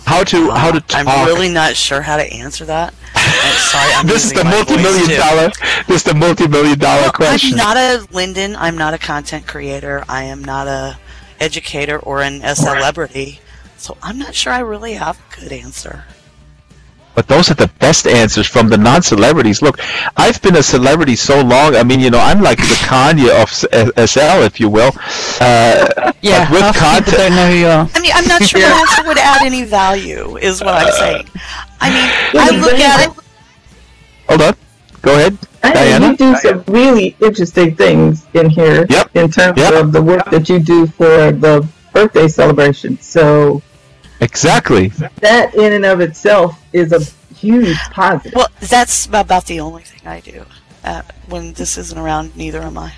How to talk? I'm really not sure how to answer that. I'm sorry. This is the multi-million dollar question. I'm not a Linden. I'm not a content creator. I am not a educator or a celebrity. So I'm not sure I really have a good answer. But those are the best answers from the non-celebrities. Look, I've been a celebrity so long. I mean, you know, I'm like the Kanye of SL, if you will. Yeah, with content. Don't know who you are. I mean, I'm not sure my answer would add any value, is what I'm saying. I mean, I look at it. Hold on. Go ahead, Diana. You do some really interesting things in here in terms of the work that you do for the birthday celebration. So. Exactly. That in and of itself is a huge positive. Well, that's about the only thing I do. When this isn't around, neither am I.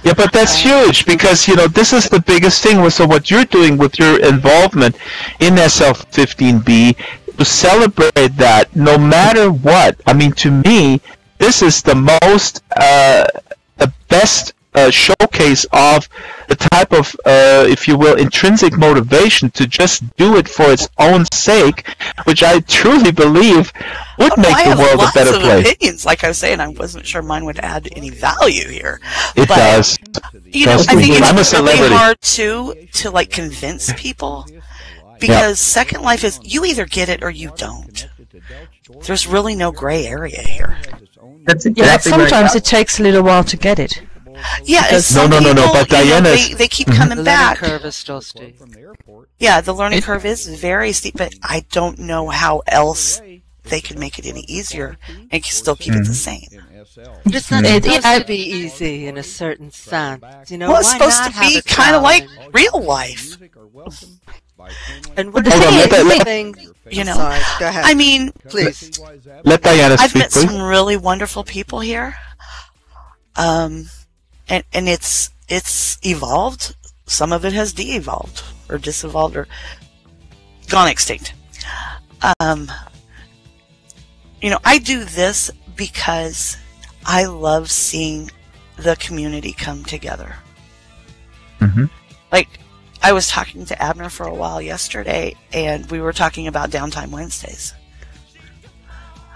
Yeah, but that's huge because, you know, this is the biggest thing. So what you're doing with your involvement in SL15B, to celebrate that no matter what, I mean, to me, this is the most, the best showcase of the type of, if you will, intrinsic motivation to just do it for its own sake, which I truly believe would make the world a better place. I have lots of opinions. Like I was saying, I wasn't sure mine would add any value here. It does. You know, I think it's really hard to like convince people because Second Life is you either get it or you don't. There's really no gray area here. That's exactly sometimes it takes a little while to get it. Yeah, no. But Diana, they keep coming back. The learning curve is still steep. Yeah, the learning curve is very steep, but I don't know how else they can make it any easier and still keep it the same. It's not supposed to be easy in a certain sense. You know, well, it's supposed to be kind of like real life. And what the thing, you know, sorry, go ahead. I mean, please. Let Diana speak, I've met please. some really wonderful people here. And it's evolved. Some of it has de-evolved or disevolved or gone extinct. You know, I do this because I love seeing the community come together. Mm-hmm. Like, I was talking to Abner for a while yesterday, and we were talking about Downtime Wednesdays.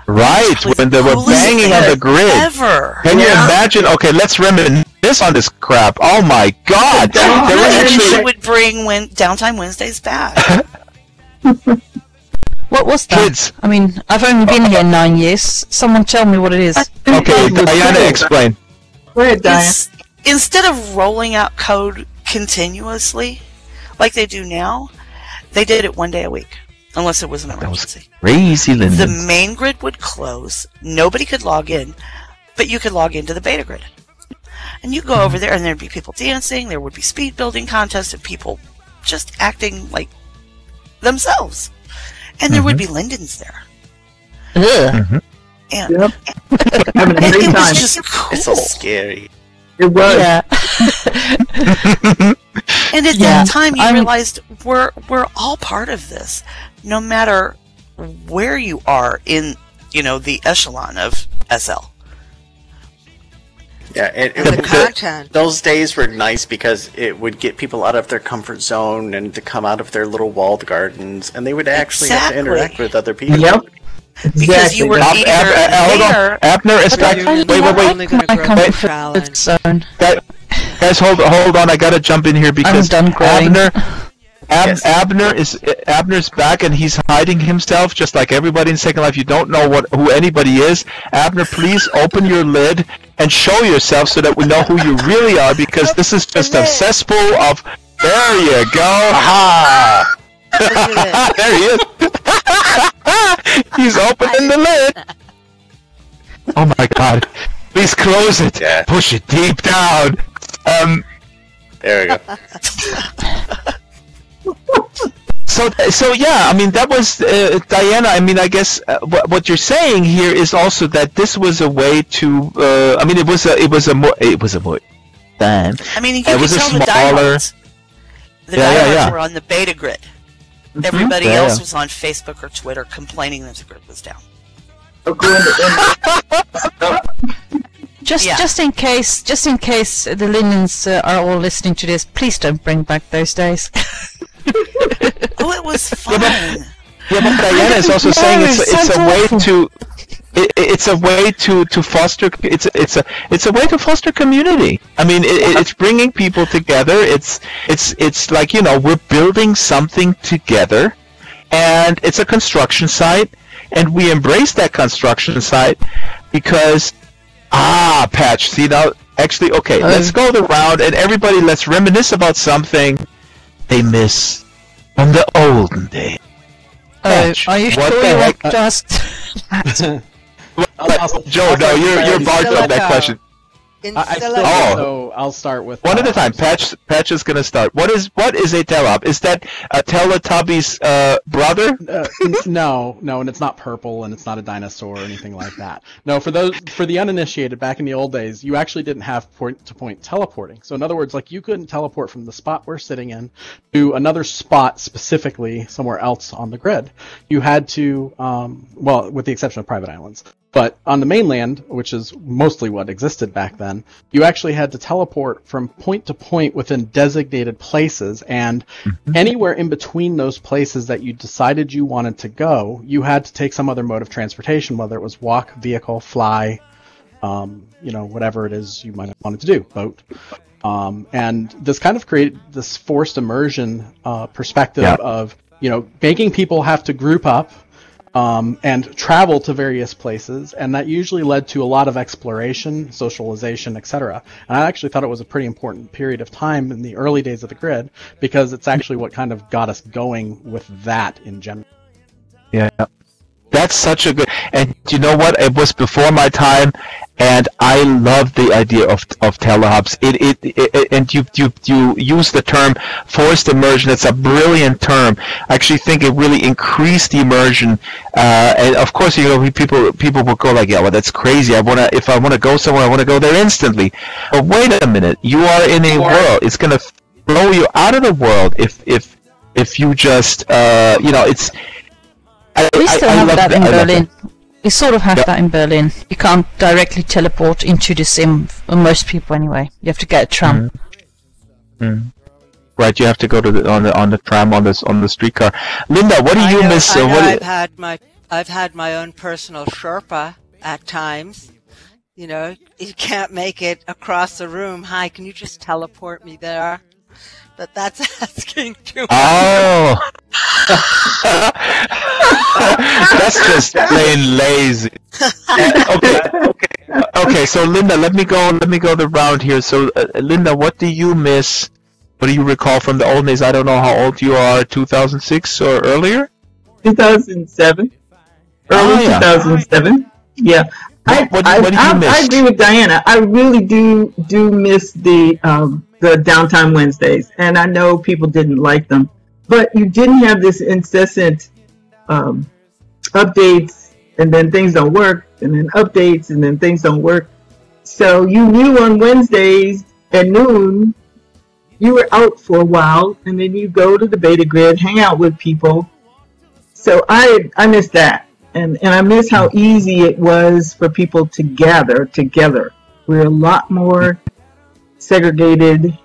Right, when they were banging on the grid. Ever. Can you imagine? Okay, let's reminisce on this crap. Oh my God! They would bring Downtime Wednesdays back. What was that? Kids. I mean, I've only been here 9 years. Someone tell me what it is. Okay, Diana, explain. Go ahead, Diana. Instead of rolling out code continuously, like they do now, they did it one day a week. Unless it was an emergency. Crazy, Linda. The main grid would close. Nobody could log in, but you could log into the beta grid. And you go over there, and there'd be people dancing. There would be speed building contests and people just acting like themselves. And there would be Lindens there. And having a great it time. was just cool. It's so scary. It was. Yeah. And at that time, you realized we're all part of this, no matter where you are in, the echelon of SL. Yeah, and the content. Those days were nice because it would get people out of their comfort zone and to come out of their little walled gardens, and they would actually have to interact with other people. Yep. Because you were either there. Abner is back. Wait. Guys, hold on. I gotta jump in here because Abner's back and he's hiding himself just like everybody in Second Life. You don't know who anybody is. Abner, please open your lid and show yourself so that we know who you really are, because this is just a cesspool of. There you go. Aha! There he is. He's opening the lid. Oh my God! Please close it. Yeah. Push it deep down. There we go. So yeah, I mean that was Diana. I mean, I guess what you're saying here is also that this was a way to. I mean, it was a more. Damn. I mean, you could tell the diehards. The diehards were on the beta grid. Everybody else was on Facebook or Twitter complaining that the grid was down. Just in case the Lindens are all listening to this, please don't bring back those days. Oh, it was fun. Yeah, but Diana is also saying it's a way to. It's a way to foster. It's a way to foster community. I mean, it's bringing people together. It's like, we're building something together, and it's a construction site, and we embrace that construction site because Patch. See now, actually, okay. Let's go the round, and everybody, let's reminisce about something they miss from the olden days. Are you sure you want to ask that? Joe, no, you're barred from that question. So I'll start with one at a time. Patch is gonna start. What is a Telop? Is that a Teletubby's brother? No, and it's not purple, and it's not a dinosaur or anything like that. No, for the uninitiated, back in the old days, you actually didn't have point-to-point teleporting. So in other words, like, you couldn't teleport from the spot we're sitting in to another spot specifically somewhere else on the grid. You had to, well, with the exception of private islands. But on the mainland, which is mostly what existed back then, you actually had to teleport from point to point within designated places, and anywhere in between those places that you decided you wanted to go, you had to take some other mode of transportation, whether it was walk, vehicle, fly, whatever it is you might have wanted to do, boat. And this kind of created this forced immersion perspective of, making people have to group up and travel to various places, and that usually led to a lot of exploration, socialization, etc. And I actually thought it was a pretty important period of time in the early days of the grid, because it's actually what kind of got us going with that in general. Yeah, that's such a good. And you know what? It was before my time, and I love the idea of telehubs. And you use the term forced immersion. It's a brilliant term. I actually think it really increased the immersion. And of course, people will go like, yeah, well, that's crazy. If I wanna go somewhere, I wanna go there instantly. But wait a minute, you are in a world. It's gonna throw you out of the world if you just it's. We still have that in Berlin. We sort of have that in Berlin. You can't directly teleport into the sim, for most people anyway. You have to get a tram. Right, you have to go to on the tram on the streetcar. Linda, what do you miss? I've had my own personal Sherpa at times. You can't make it across the room. Hi, can you just teleport me there? But that's asking too much. Oh, that's just plain lazy. Okay. So Linda, let me go the round here. So Linda, what do you miss? What do you recall from the old days? I don't know how old you are. 2006 or earlier? 2007. Early 2007. Yeah. What do you miss? I agree with Diana. I really do miss the Downtime Wednesdays, and I know people didn't like them, but you didn't have this incessant updates, and then things don't work, and then updates, and then things don't work. So you knew on Wednesdays at noon you were out for a while, and then you go to the beta grid, hang out with people. So I miss that, and I miss how easy it was for people to gather together. We're a lot more segregated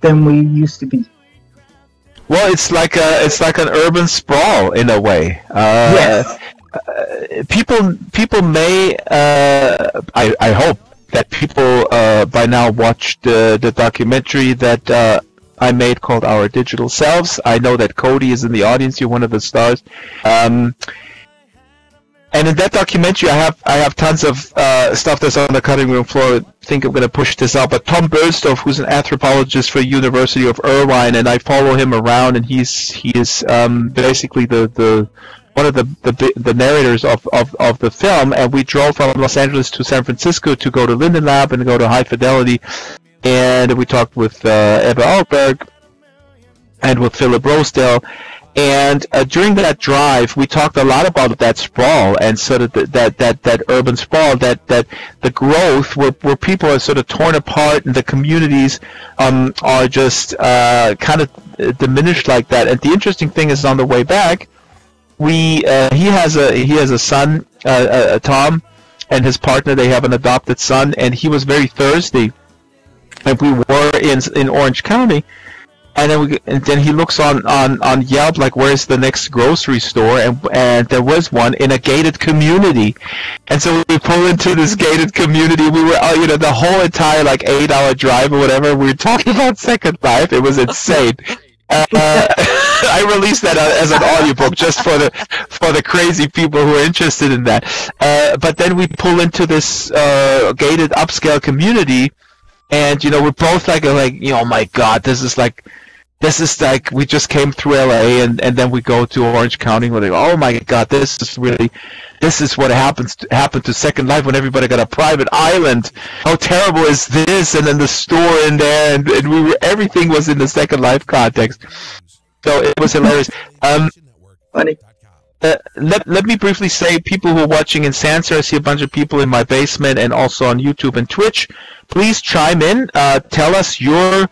than we used to be. Well, it's like an urban sprawl in a way. Yes. People may I hope that people by now watched the documentary that I made called Our Digital Selves. I know that Cody is in the audience. You're one of the stars. And in that documentary, I have tons of stuff that's on the cutting room floor. I think I'm going to push this out. But Tom Bernstorff, who's an anthropologist for University of Irvine, and I follow him around, and he is basically the one of the narrators of the film. And we drove from Los Angeles to San Francisco to go to Linden Lab and go to High Fidelity. And we talked with Ebba Alberg and with Philip Rosedale. And during that drive, we talked a lot about that sprawl and sort of that urban sprawl, that the growth where people are sort of torn apart and the communities are just kind of diminished like that. And the interesting thing is, on the way back, he has a son, Tom, and his partner. They have an adopted son, and he was very thirsty. And we were in Orange County. And then he looks on Yelp, like, where's the next grocery store? And there was one in a gated community. And so we pull into this gated community. We were, the whole entire, 8-hour drive or whatever, we were talking about Second Life. It was insane. I released that as an audiobook just for the crazy people who are interested in that. But then we pull into this gated upscale community, and we're both like, oh my God, this is like we just came through LA, and then we go to Orange County. We're like, oh my God, this is what happened to Second Life when everybody got a private island. How terrible is this? And then the store in there, and everything was in the Second Life context. So it was hilarious. Funny. Let me briefly say, people who are watching in Sansa, I see a bunch of people in my basement and also on YouTube and Twitch. Please chime in. Tell us your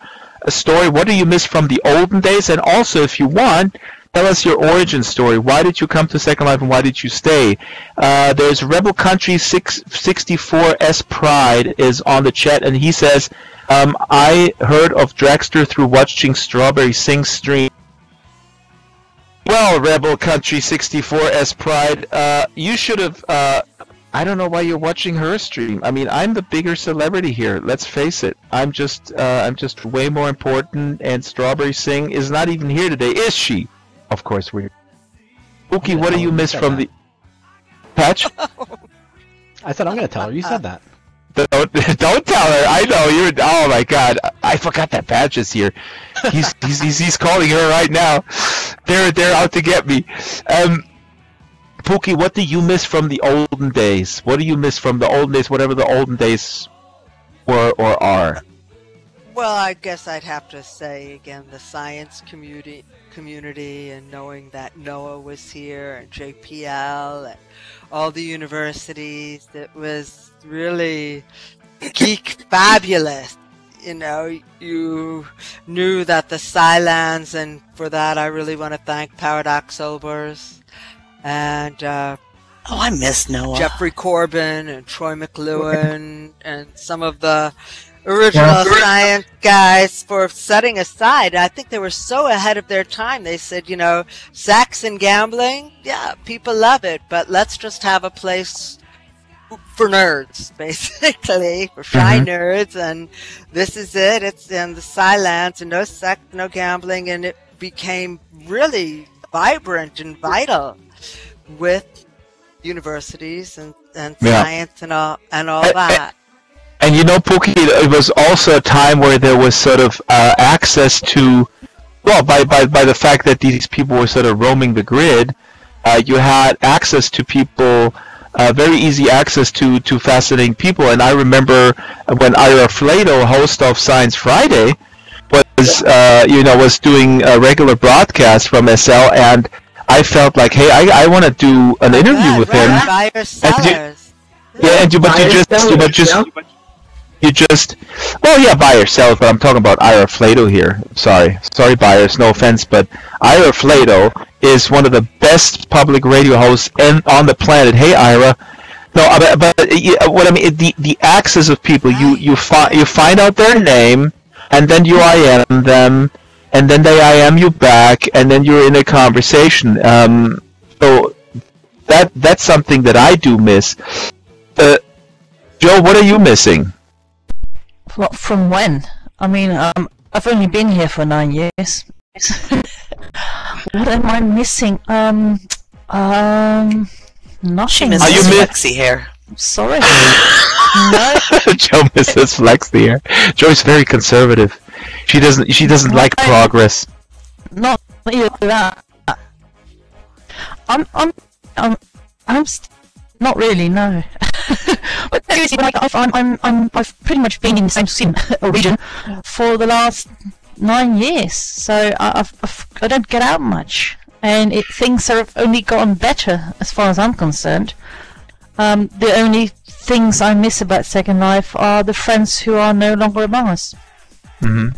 story. What do you miss from the olden days? And also, if you want, tell us your origin story. Why did you come to Second Life and why did you stay? There's Rebel Country 664 S Pride is on the chat, and he says, I heard of Dragster through watching Strawberry Sing stream. Well, Rebel Country 64 S Pride, you should have. I don't know why you're watching her stream. I mean, I'm the bigger celebrity here. Let's face it. I'm just way more important. And Strawberry Sing is not even here today, is she? Of course we're. Pookie, what do you miss from the Patch? I said I'm going to tell her. You said that. Don't tell her. I know you're. Oh my God, I forgot that Patch is here. He's calling her right now. They're out to get me. Pookie, what do you miss from the olden days? What do you miss from the olden days, whatever the olden days were or are? Well, I guess I'd have to say again the science community and knowing that NOAA was here and JPL and all the universities. It was really geek fabulous. You knew that the Scilands, and for that I really want to thank Paradox Obers and I miss NOAA. Jeffrey Corbin and Troy McLuhan and some of the original science guys for setting aside. I think they were so ahead of their time. They said, sex and gambling, yeah, people love it, but let's just have a place for nerds, basically, for shy nerds, and this is it. It's in the Scilands, and no sex, no gambling, and it became really vibrant and vital with universities and science and all that. And Pookie, it was also a time where there was sort of access to, well, by the fact that these people were sort of roaming the grid, you had access to people, very easy access to fascinating people. And I remember when Ira Flato, host of Science Friday, was doing a regular broadcast from SL, and I felt like, hey, I want to do an interview with him. you just, well, yeah, by yourself, but I'm talking about Ira Flato here. Sorry, buyers, no offense, but Ira Flato is one of the best public radio hosts on the planet. Hey, Ira. No, but what I mean, the axis of people, you find out their name, and then you IM them, and then they IM you back, and then you're in a conversation. So that's something that I do miss. Joe, what are you missing? From when? I mean, I've only been here for 9 years. What am I missing? Nothing. She misses flexy hair. Sorry. No. Joe misses flexy hair. Joe's very conservative. She doesn't like progress. Not either that. I'm not really, no. But seriously, I've pretty much been in the same sim region for the last 9 years, so I don't get out much, and things have only gotten better as far as I'm concerned. The only things I miss about Second Life are the friends who are no longer among us. Mm-hmm.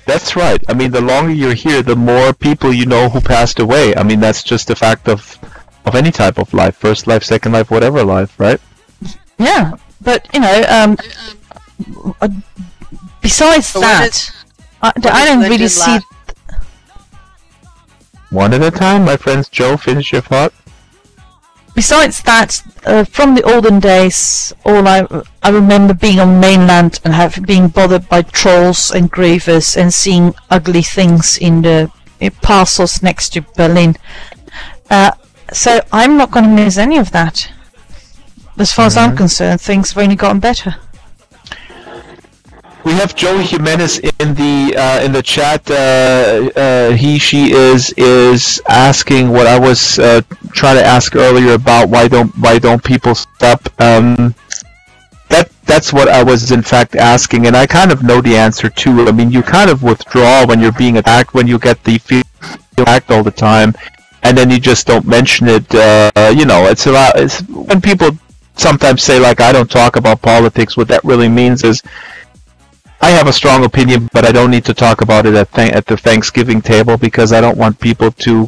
That's right. I mean, the longer you're here, the more people you know who passed away. I mean, that's just a fact of any type of life. First life, second life, whatever life, right? Yeah, but, you know, besides that, I don't really see... One at a time, my friends. Joe, finish your thought. Besides that, from the olden days, I remember being on mainland and being bothered by trolls and grievers and seeing ugly things in the parcels next to Berlin. So I'm not going to miss any of that. As far as I'm concerned, things have only gotten better. We have Joey Jimenez in the chat. She is asking what I was trying to ask earlier about why don't people stop. That's what I was in fact asking, and I kind of know the answer too. I mean, you kind of withdraw when you're being attacked, when you get the feel attacked all the time, and then you just don't mention it. You know, it's when people sometimes say like I don't talk about politics. What that really means is, I have a strong opinion, but I don't need to talk about it at the Thanksgiving table because I don't want people to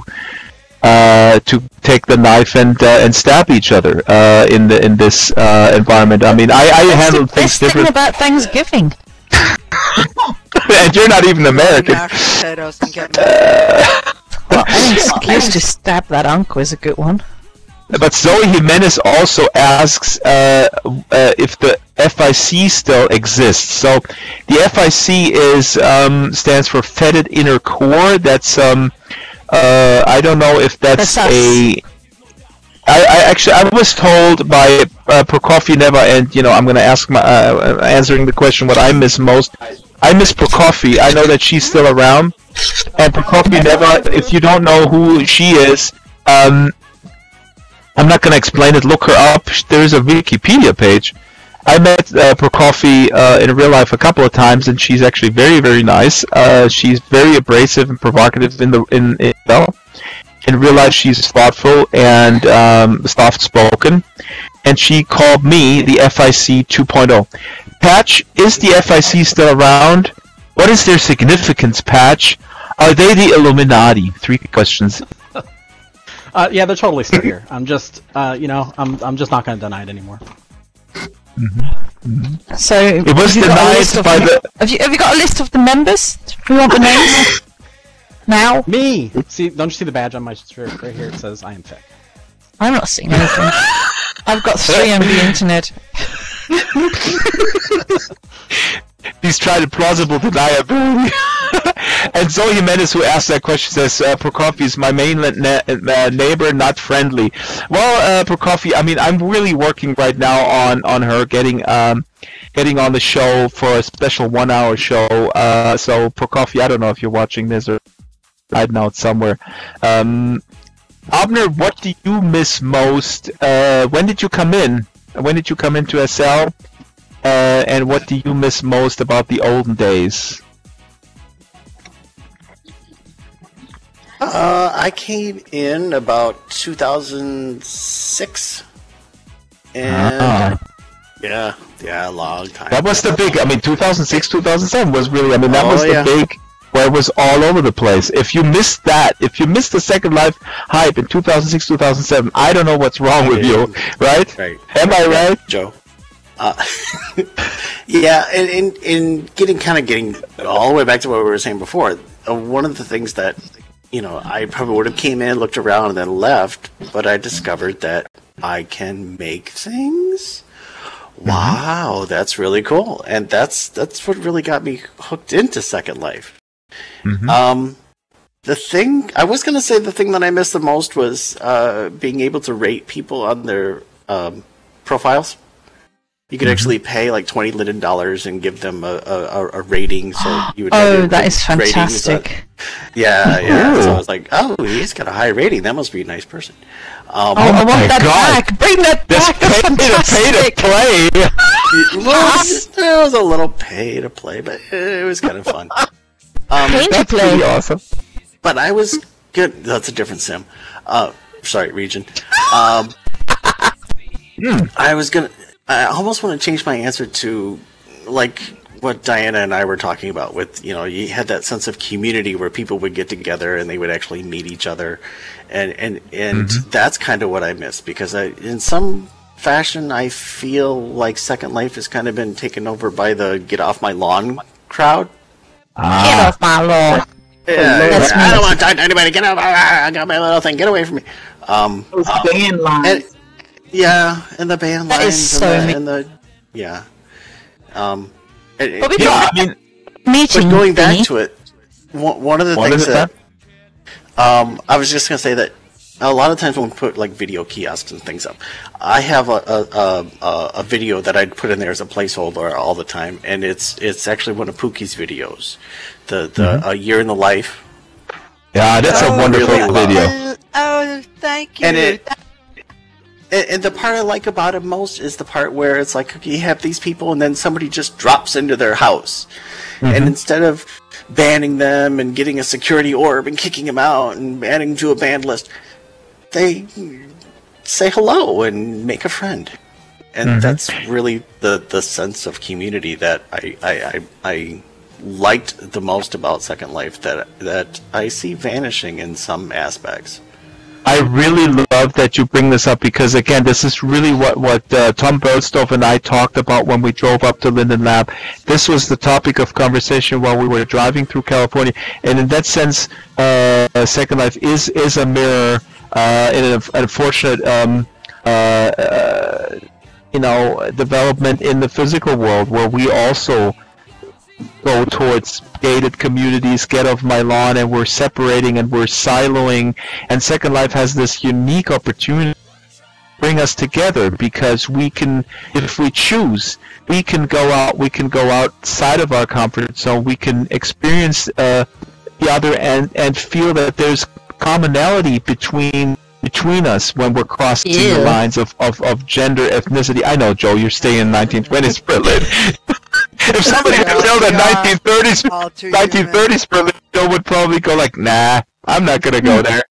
take the knife and stab each other in this environment. I mean, I handle things different. What's the best thing about Thanksgiving? And you're not even American. Well, an excuse to stab that uncle is a good one. But Zoe Jimenez also asks if the FIC still exists. So the FIC stands for Fetid Inner Core. That's I don't know if that's I was told by Prokofiev, and you know I'm going to ask answering the question what I miss most. I miss Prokofiev. I know that she's still around, and Prokofiev. If you don't know who she is, I'm not going to explain it. Look her up. There's a Wikipedia page. I met Prokofiev in real life a couple of times, and she's actually very, very nice. She's very abrasive and provocative in real life. She's thoughtful and soft-spoken, and she called me the FIC 2.0. Patch, is the FIC still around? What is their significance, Patch? Are they the Illuminati? 3 questions. Yeah, they're totally still here. I'm just, I'm just not going to deny it anymore. So it was denied by the. Have you got a list of the members? Do you want the names? Now? Me. See, don't you see the badge on my shirt right here? It says I am thick. I'm not seeing anything. I've got 3 on the internet. He's trying to plausible deniability. And Zoe Jimenez, who asked that question, says Prokofiev is my mainland neighbor, not friendly. Well, Prokofiev, I mean, I'm really working right now on her getting on the show for a special 1-hour show. So Prokofiev, I don't know if you're watching this or hiding out somewhere. Abner, what do you miss most? When did you come in? When did you come into SL? And what do you miss most about the olden days? I came in about 2006, and Yeah, a long time. That was the big. I mean, 2006, 2007 was really. I mean, that was the big. Where it was all over the place. If you missed that, if you missed the Second Life hype in 2006, 2007, I don't know what's wrong with you, right? Right. Am I right, Joe? Yeah, and getting all the way back to what we were saying before. One of the things that I probably would have came in, looked around, and then left, but I discovered that I can make things. Wow, that's really cool, and that's what really got me hooked into Second Life. The thing I was going to say, the thing that I missed the most was being able to rate people on their profiles. You could actually pay like $20 Linden and give them a rating. So you would have that is fantastic. Yeah. So I was like, oh, he's got a high rating. That must be a nice person. I want that back. Bring that back. That's fantastic. Pay to play. There was a little pay to play, but it was kind of fun. That's pretty awesome. But I was good. That's a different sim. Sorry, region. I almost want to change my answer to like what Diana and I were talking about. With you had that sense of community where people would get together and they would actually meet each other, and that's kind of what I miss, because in some fashion I feel like Second Life has kind of been taken over by the get off my lawn crowd. Get off my lawn. Yeah, I don't want to talk to anybody. Get out! I got my little thing. Get away from me. Those band lines. And the band lines. But going back to it, one of the things that I was just going to say that a lot of times when we put like video kiosks and things up, I have a video that I'd put in there as a placeholder all the time, and it's actually one of Pookie's videos, the A Year in the Life. Yeah, that's a wonderful video. Oh, thank you. And the part I like about it most is the part where it's like you have these people and then somebody just drops into their house. And instead of banning them and getting a security orb and kicking them out and adding them to a banned list, they say hello and make a friend. And that's really the sense of community that I liked the most about Second Life that I see vanishing in some aspects. I really love that you bring this up, because again, this is really what Tom Berlstoff and I talked about when we drove up to Linden Lab. This was the topic of conversation while we were driving through California, and in that sense, Second Life is a mirror in an unfortunate development in the physical world, where we also go towards gated communities, get off my lawn, and we're separating and we're siloing. And Second Life has this unique opportunity to bring us together, because we can, if we choose, we can go outside of our comfort zone. We can experience the other and feel that there's commonality between us when we're crossing the lines of gender, ethnicity. I know, Joe, you're staying in 1920s Berlin. If somebody had built a 1930s Berlin, Joe would probably go like, nah, I'm not going to go there.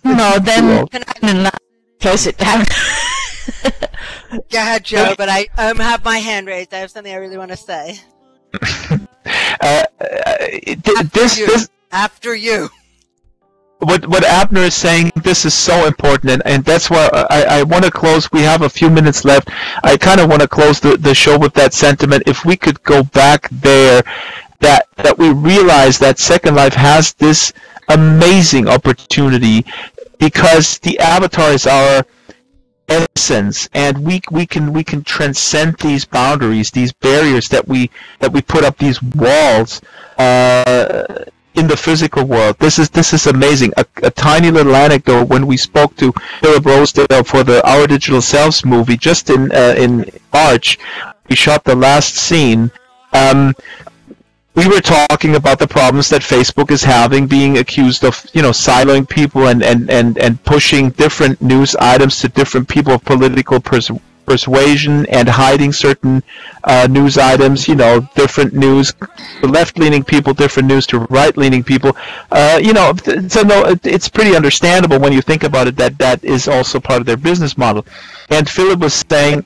No, then close it down. Go ahead, Joe, but I have my hand raised. I have something I really want to say. After you. What Abner is saying, this is so important, and that's why I want to close. We have a few minutes left. I kind of want to close the show with that sentiment. If we could go back there, that we realize that Second Life has this amazing opportunity, because the avatar is our essence, and we can transcend these boundaries, these barriers that we put up, these walls in the physical world. This is amazing. A tiny little anecdote: when we spoke to Philip Rosedale for the Our Digital Selves movie just in March, we shot the last scene. We were talking about the problems that Facebook is having, being accused of siloing people and pushing different news items to different people of political persuasion, and hiding certain news items, different news to left-leaning people, different news to right-leaning people. It's pretty understandable when you think about it that is also part of their business model. And Philip was saying,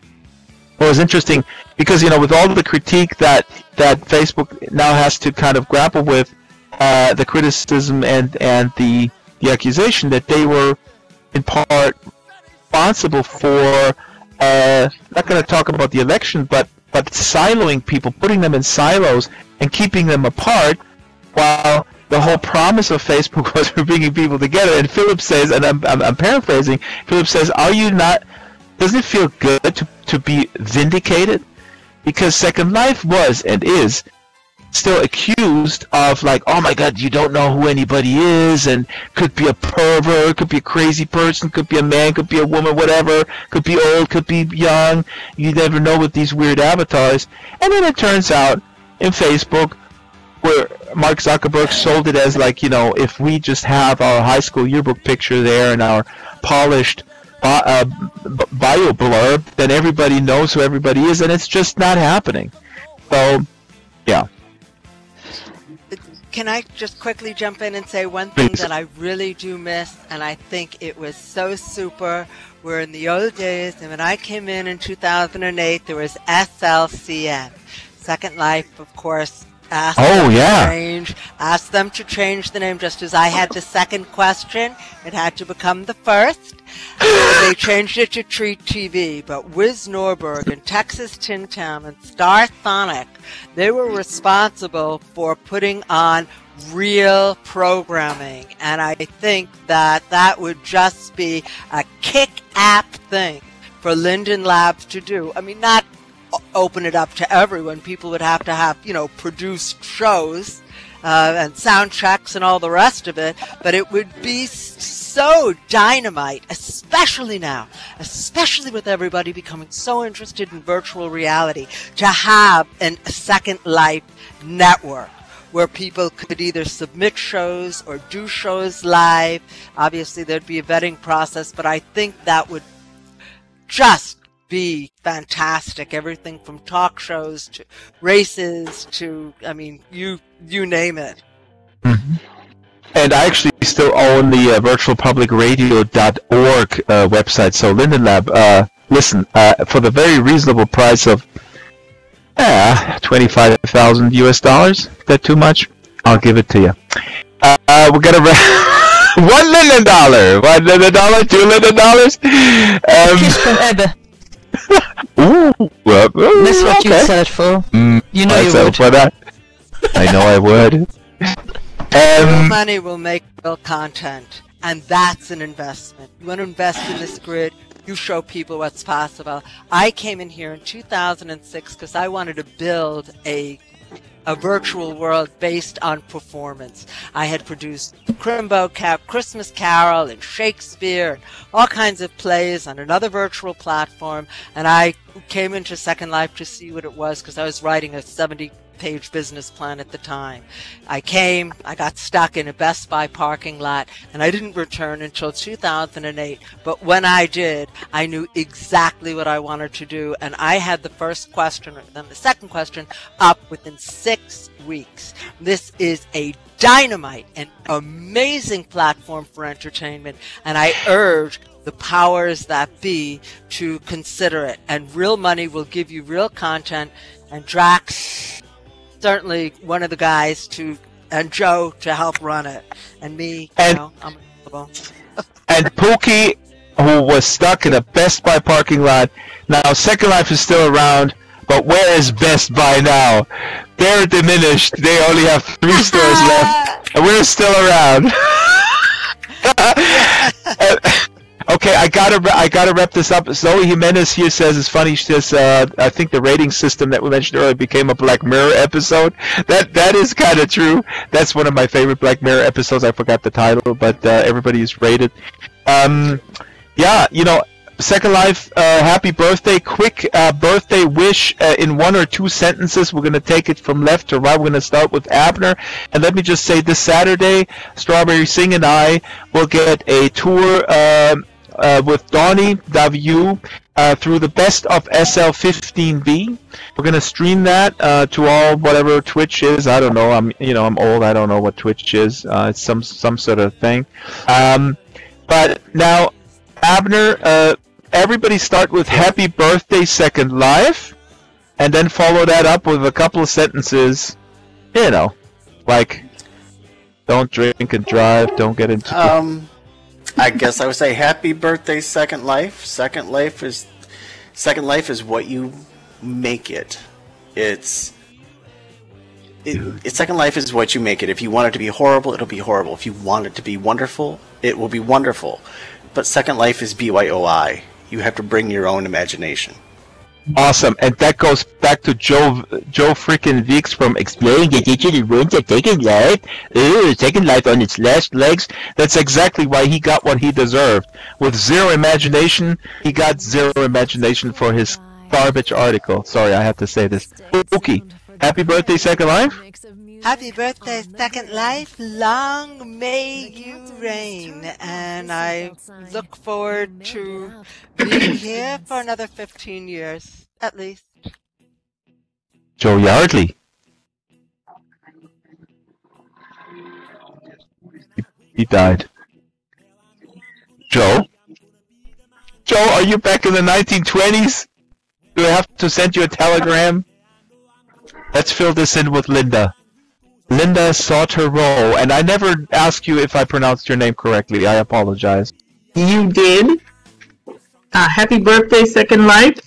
Well, it's interesting because with all the critique that Facebook now has to kind of grapple with, the criticism and the accusation that they were in part responsible for. Not going to talk about the election, but siloing people, putting them in silos and keeping them apart, while the whole promise of Facebook was for bringing people together. And Philip says, and I'm paraphrasing, Philip says, "Are you not? Doesn't it feel good to be vindicated?" Because Second Life was and is still accused of, like, oh my god, you don't know who anybody is, and could be a pervert, could be a crazy person, could be a man, could be a woman, whatever, could be old, could be young, you never know with these weird avatars. And then it turns out in Facebook, where Mark Zuckerberg sold it as, like, if we just have our high school yearbook picture there and our polished bio blurb, then everybody knows who everybody is, and it's just not happening. So, yeah. Can I just quickly jump in and say one thing that I really do miss, and I think it was so super, where in the old days, and when I came in 2008, there was SLCN. Second Life, of course, asked them to change the name, just as I had the second question. It had to become the first. They changed it to Treat TV, but Wiz Norberg and Texas Tin Tam and Star Sonic, they were responsible for putting on real programming, and I think that would just be a kick-app thing for Linden Labs to do. I mean, not open it up to everyone. People would have to have, produced shows and sound checks and all the rest of it, but it would be so dynamite, especially now, especially with everybody becoming so interested in virtual reality, to have a Second Life network where people could either submit shows or do shows live. Obviously, there'd be a vetting process, but I think that would just be fantastic. Everything from talk shows to races to, you name it. Mm-hmm. And I actually still own the virtualpublicradio.org website. So Linden Lab, listen, for the very reasonable price of $25,000 US. Is that too much? I'll give it to you. We're gonna $1 Linden, $1 Linden, $2 Linden. Kiss from Ebbe. Ooh, well, That's what okay. you sell it for. You know you would. For that. I know I would. Real money will make real content, and that's an investment. You want to invest in this grid, you show people what's possible. I came in here in 2006 because I wanted to build a virtual world based on performance. I had produced Crimbo Christmas Carol and Shakespeare and all kinds of plays on another virtual platform, and I came into Second Life to see what it was because I was writing a 70-page business plan at the time. I got stuck in a Best Buy parking lot, and I didn't return until 2008. But when I did, I knew exactly what I wanted to do, and I had the first question, and then the second question, up within 6 weeks. This is a dynamite and amazing platform for entertainment, and I urge the powers that be to consider it. And real money will give you real content, and Drax, certainly one of the guys and Joe to help run it, and me, I'm available. And Pookie, who was stuck in a Best Buy parking lot. Now Second Life is still around, but where is Best Buy now? They're diminished. They only have 3 stores left, and we're still around. Okay, I gotta wrap this up. Zoe Jimenez here says it's funny. She says I think the rating system that we mentioned earlier became a Black Mirror episode. That is kind of true. That's one of my favorite Black Mirror episodes. I forgot the title, but everybody is rated. Yeah, Second Life, happy birthday. Quick birthday wish in 1 or 2 sentences. We're going to take it from left to right. We're going to start with Abner. And let me just say, this Saturday, Strawberry Singh and I will get a tour with Donnie Daviu through the best of SL15B. We're going to stream that to all whatever Twitch is. I don't know. I'm old. I don't know what Twitch is. It's some sort of thing. But now, Abner, everybody start with "Happy Birthday, Second Life," and then follow that up with a couple of sentences, you know, like "Don't drink and drive, don't get into." I guess I would say "Happy Birthday, Second Life." Second Life is what you make it. Second Life is what you make it. If you want it to be horrible, it'll be horrible. If you want it to be wonderful, it will be wonderful. But Second Life is BYOI. You have to bring your own imagination. Awesome, and that goes back to Joe freaking Weeks from Explaining the Digital Ruins of Second Life. Second Life on its last legs. That's exactly why he got what he deserved. With zero imagination, he got zero imagination for his garbage article. Sorry, I have to say this. Okay, happy birthday, Second Life. Happy birthday, Second Life. Long may you reign. And I look forward to being here for another 15 years, at least. Joe Yardley. He died. Joe? Joe, are you back in the 1920s? Do I have to send you a telegram? Let's fill this in with Linda. Linda Sauterreau, and I never asked you if I pronounced your name correctly. I apologize. You did. Happy birthday, Second Life.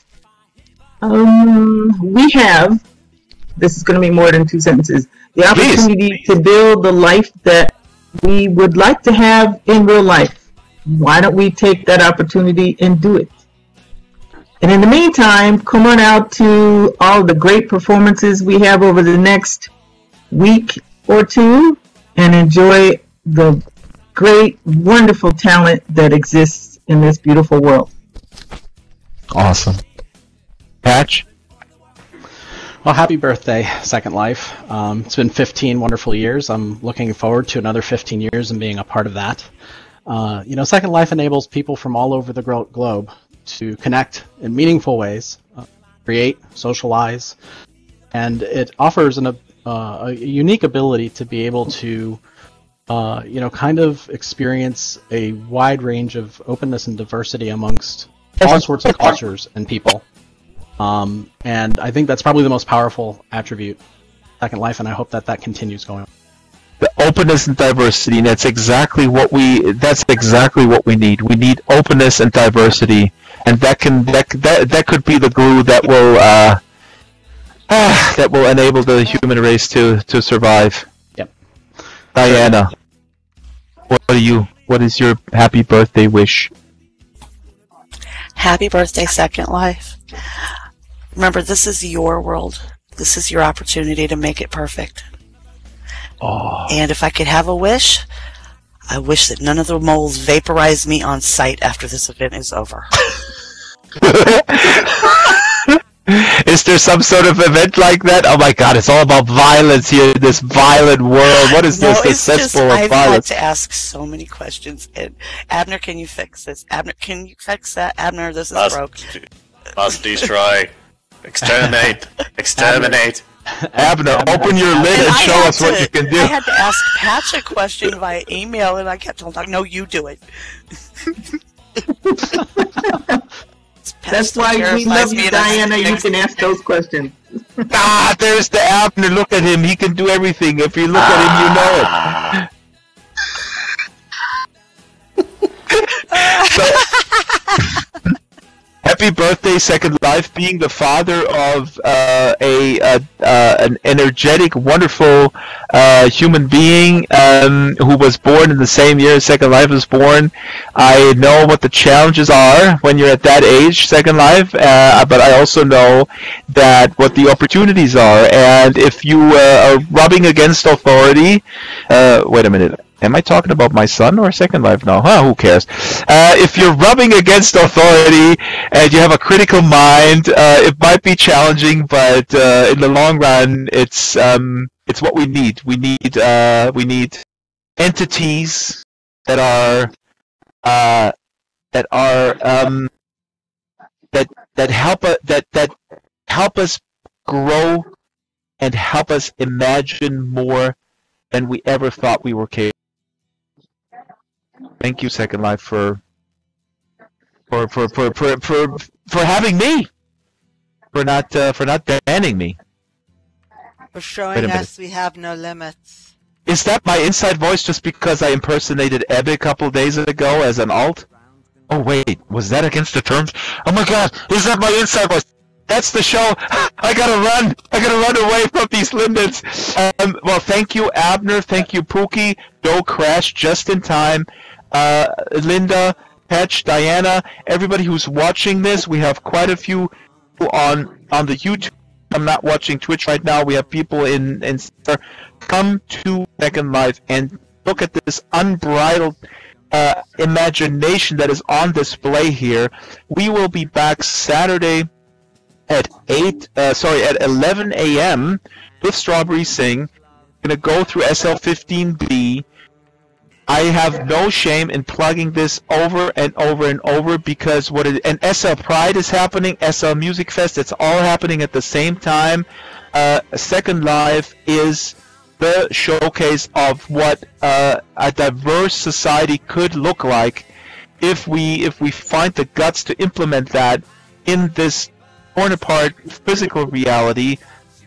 We have, this is going to be more than 2 sentences, the opportunity to build the life that we would like to have in real life. Why don't we take that opportunity and do it? And in the meantime, come on out to all the great performances we have over the next week or two and enjoy the great, wonderful talent that exists in this beautiful world. Awesome. Patch? Well, happy birthday, Second Life. It's been 15 wonderful years. I'm looking forward to another 15 years and being a part of that. Second Life enables people from all over the globe to connect in meaningful ways, create, socialize, and it offers a unique ability to be able to, kind of experience a wide range of openness and diversity amongst all sorts of cultures and people. And I think that's probably the most powerful attribute of Second Life, and I hope that continues going on. The openness and diversity, and that's exactly what we need. We need openness and diversity, and that could be the glue that will enable the human race to survive. Yep. Diana, what is your happy birthday wish? Happy birthday, Second Life. Remember, this is your world. This is your opportunity to make it perfect. Oh. And if I could have a wish, I wish that none of the moles vaporize me on sight after this event is over. Is there some sort of event like that? Oh my god, it's all about violence here in this violent world. What is this? The cesspool of violence? I've had to ask so many questions. And Abner, can you fix this? Abner, can you fix that? Abner, this is broke. Must destroy. Exterminate. Exterminate. Abner, open your lid and show us what you can do. I had to ask Patch a question via email, and I kept telling him, no, you do it. That's why we love you, Diana. You can ask those questions. There's the Abner. Look at him. He can do everything. If you look at him, you know it. Happy birthday, Second Life, being the father of an energetic, wonderful human being who was born in the same year as Second Life was born. I know what the challenges are when you're at that age, Second Life, but I also know that what the opportunities are. And if you are rubbing against authority, wait a minute. Am I talking about my son or Second Life now? Who cares? If you're rubbing against authority and you have a critical mind, it might be challenging, but in the long run, it's what we need. We need entities that help us grow and help us imagine more than we ever thought we were capable. Thank you, Second Life, for for having me, for not banning me. For showing us we have no limits. Is that my inside voice just because I impersonated Ebbe a couple days ago as an alt? Oh wait, was that against the terms? Oh my god, is that my inside voice? That's the show! I gotta run! I gotta run away from these limits! Well, thank you, Abner, thank you, Pookie, Joe Crash, just in time, Linda, Patch, Diana, everybody who's watching this. We have quite a few on the YouTube. I'm not watching Twitch right now. We have people in come to Second Life and look at this unbridled imagination that is on display here. We will be back Saturday at 11 a.m. with Strawberry Sing. Gonna go through SL15B. I have no shame in plugging this over and over and over because and SL Pride is happening, SL Music Fest, it's all happening at the same time. Second Life is the showcase of what a diverse society could look like if we find the guts to implement that in this torn apart physical reality,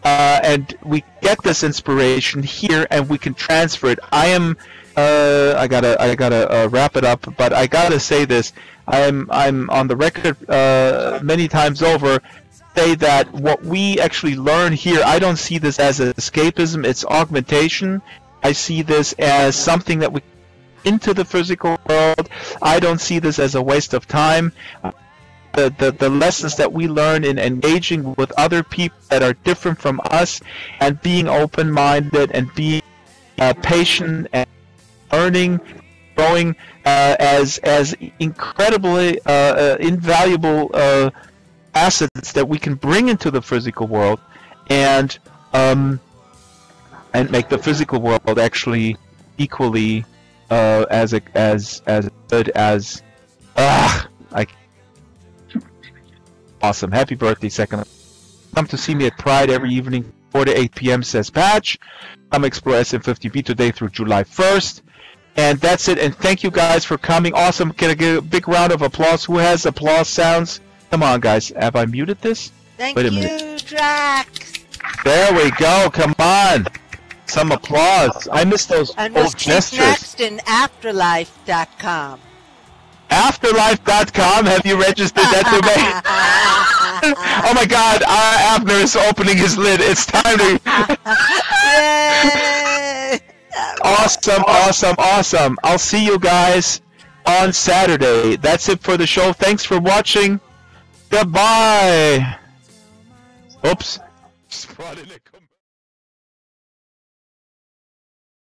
and we get this inspiration here and we can transfer it. I gotta wrap it up, but I gotta say this. I'm on the record many times over, say that what we actually learn here, I don't see this as escapism, it's augmentation. I see this as something that we into the physical world. I don't see this as a waste of time. The lessons that we learn in engaging with other people that are different from us and being open-minded and being patient and learning, growing as incredibly invaluable assets that we can bring into the physical world, and make the physical world actually equally as good as awesome. Happy birthday, Second. Come to see me at Pride every evening, 4 to 8 p.m. says Patch. Come explore SM50B today through July 1st. And that's it, and thank you guys for coming. Awesome. Can I get a big round of applause? Who has applause sounds? Come on, guys. Have I muted this? Thank Wait a you, minute. Drax. There we go. Come on. Some applause. I miss those And old we'll keep gestures. next in afterlife.com. Afterlife.com? Have you registered that domain? Oh my god, Abner is opening his lid. It's time to... Yay! Awesome, awesome, awesome. I'll see you guys on Saturday. That's it for the show. Thanks for watching. Goodbye. Oops. Spotted it.